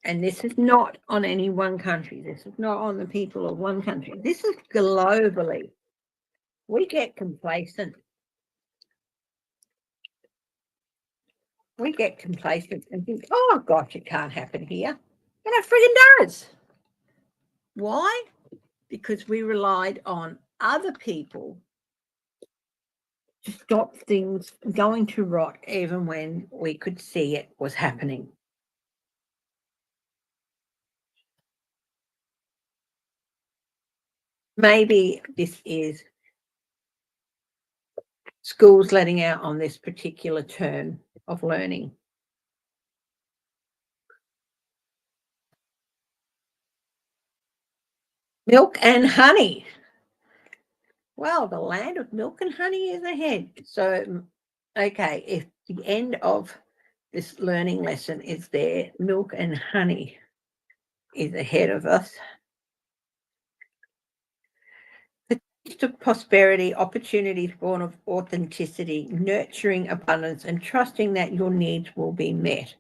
And this is not on any one country. This is not on the people of one country. This is globally. We get complacent. We get complacent and think, oh, gosh, it can't happen here. And it friggin' does. Why? Because we relied on other people to stop things going to rot even when we could see it was happening. Maybe this is schools letting out on this particular term of learning. Milk and honey. Well, the land of milk and honey is ahead. So, okay, if the end of this learning lesson is there, milk and honey is ahead of us. The taste of prosperity, opportunities born of authenticity, nurturing abundance, and trusting that your needs will be met.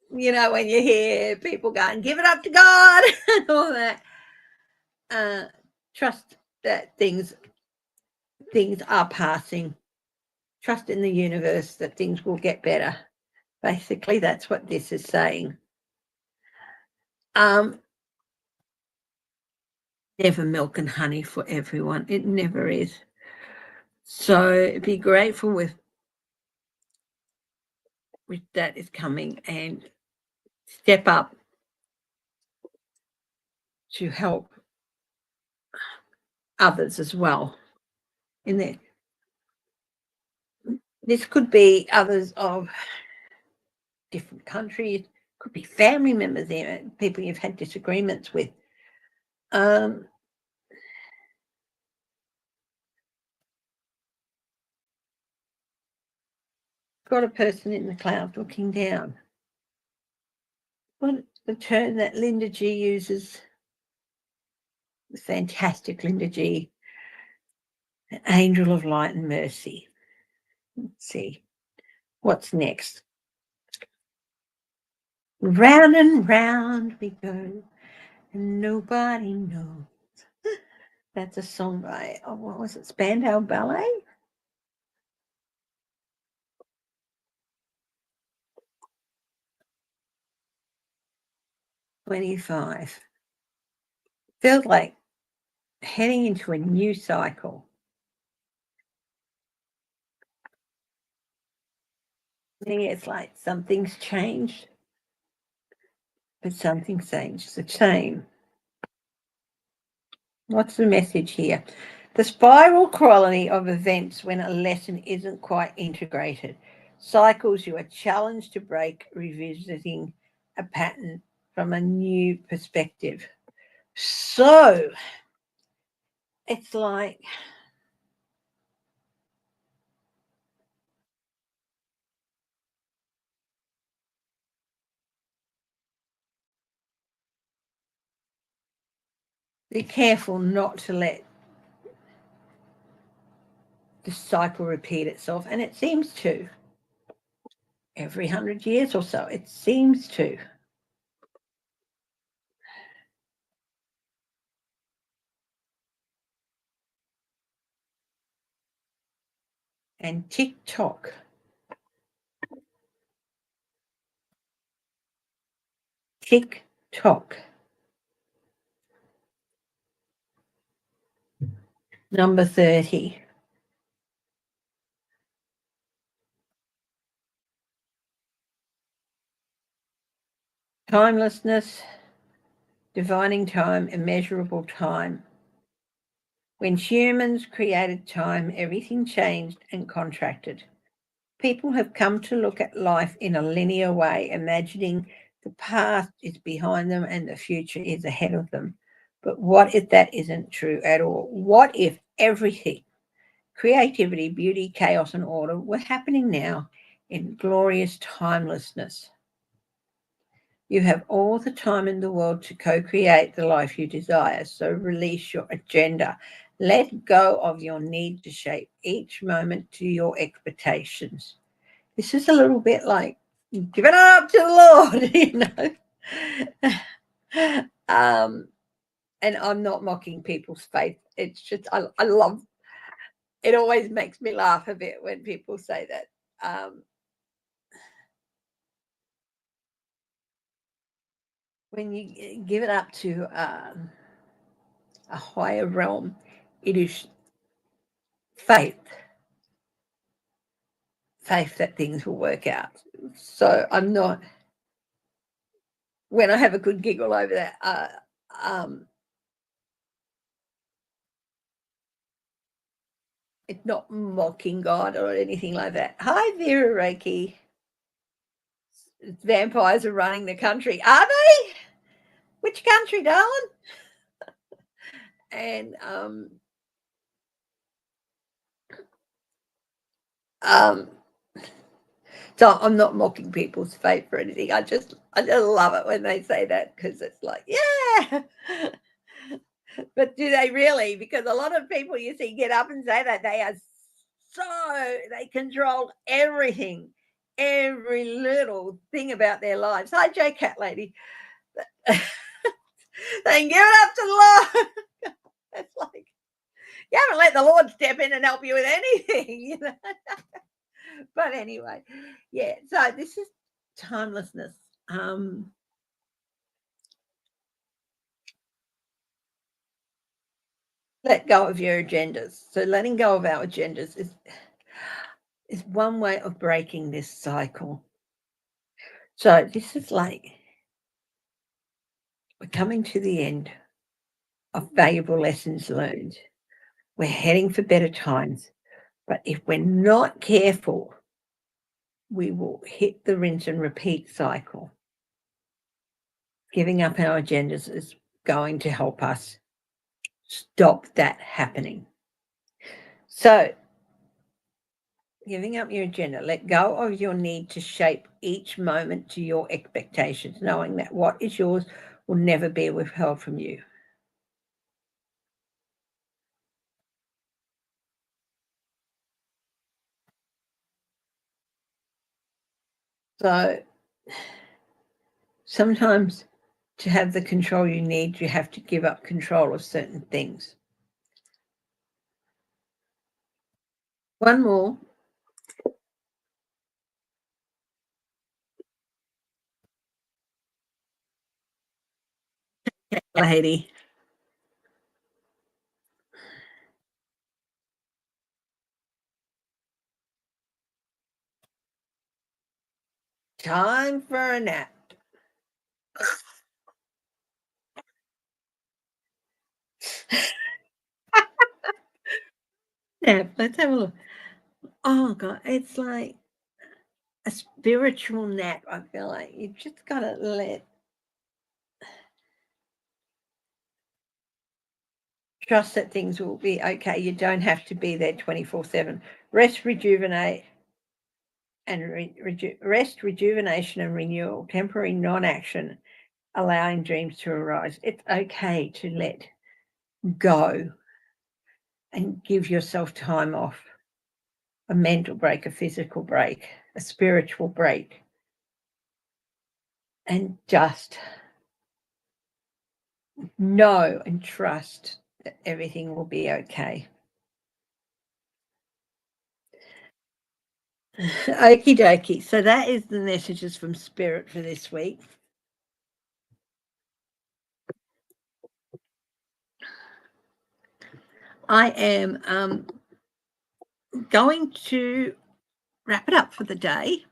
When you hear people going, give it up to God and all that, trust that things are passing. Trust in the universe that things will get better. Basically, that's what this is saying. Never milk and honey for everyone. It never is. So be grateful with that is coming and step up to help others as well in there. This could be others of different countries, could be family members there, people you've had disagreements with. Got a person in the cloud looking down. What the term that Linda G uses, the fantastic Linda G, an angel of light and mercy. Let's see, what's next? Round and round we go, and nobody knows. That's a song by, what was it, Spandau Ballet? '25. Feels like heading into a new cycle. It's like something's changed, but something's changed the same. What's the message here? The spiral quality of events when a lesson isn't quite integrated. Cycles you are challenged to break, revisiting a pattern from a new perspective. So it's like be careful not to let the cycle repeat itself, and it seems to every 100 years or so. It seems to. And tick tock. Tick tock. Number 30. Timelessness, divining time, immeasurable time. When humans created time, everything changed and contracted. People have come to look at life in a linear way, imagining the past is behind them and the future is ahead of them. But what if that isn't true at all? What if everything, creativity, beauty, chaos, and order, were happening now in glorious timelessness? You have all the time in the world to co create the life you desire. So release your agenda. Let go of your need to shape each moment to your expectations. This is a little bit like give it up to the Lord, and I'm not mocking people's faith. It's just, I love it, always makes me laugh a bit when people say that. When you give it up to a higher realm, it is faith, faith that things will work out. So I'm not, when I have a good giggle over that, it's not mocking God or anything like that. Hi, Vera Reiki. Vampires are running the country. Are they? Which country, darling? And um, so I'm not mocking people's faith or anything. I just love it when they say that because it's like, yeah. But do they really? Because a lot of people you see get up and say that they are they control everything, every little thing about their lives. Hi, J Cat Lady. They give it up to the Lord. It's like you haven't let the Lord step in and help you with anything, you know. But anyway, yeah. So this is timelessness. Let go of your agendas. So letting go of our agendas is one way of breaking this cycle. So this is like we're coming to the end of valuable lessons learned. We're heading for better times. But if we're not careful, we will hit the rinse and repeat cycle. Giving up our agendas is going to help us stop that happening. So, giving up your agenda, let go of your need to shape each moment to your expectations, knowing that what is yours will never be withheld from you. So, sometimes to have the control you need, you have to give up control of certain things. One more. Lady. time for a nap. Nap. Let's have a look. Oh God, it's like a spiritual nap. I feel like you just gotta trust that things will be okay. You don't have to be there 24/7. Rest, rejuvenate, and rest, rejuvenation, and renewal. Temporary non-action, allowing dreams to arise. It's okay to let go and give yourself time off. A mental break, a physical break, a spiritual break, and just know and trust that everything will be okay. Okie dokie. So that is the messages from Spirit for this week. I am going to wrap it up for the day.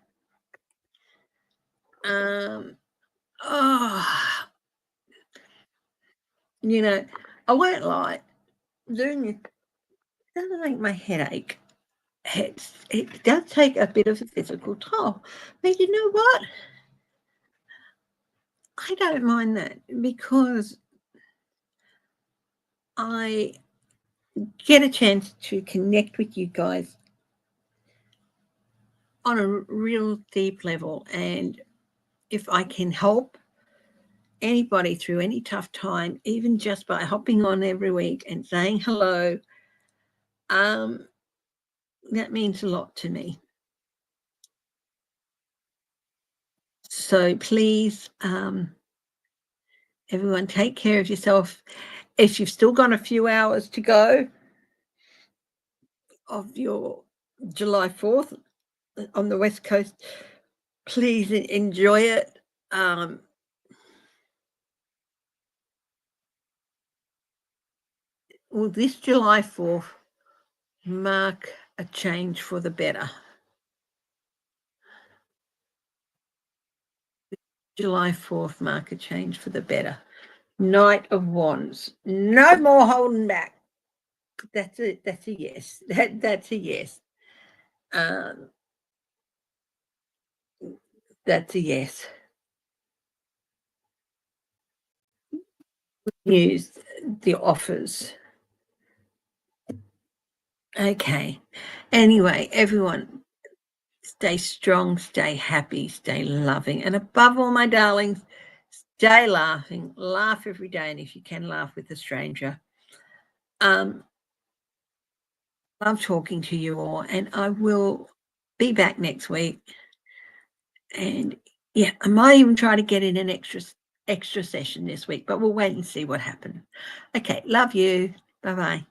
You know, I won't lie, doing it doesn't make my head ache. It does take a bit of a physical toll. But you know what? I don't mind that because I get a chance to connect with you guys on a real deep level. And if I can help anybody through any tough time, even just by hopping on every week and saying hello, that means a lot to me. So please, everyone, take care of yourself. If you've still got a few hours to go of your July 4th on the West Coast, please enjoy it. Will this July 4th mark a change for the better? July 4th mark a change for the better. Knight of Wands. No more holding back. That's a yes. That's a yes. That's a yes. Use the offers. Okay. Anyway, everyone, stay strong, stay happy, stay loving. And above all, my darlings, stay laughing. Laugh every day. And if you can, laugh with a stranger. Love talking to you all. And I will be back next week. And yeah, I might even try to get in an extra session this week, but we'll wait and see what happens. Okay. Love you. Bye-bye.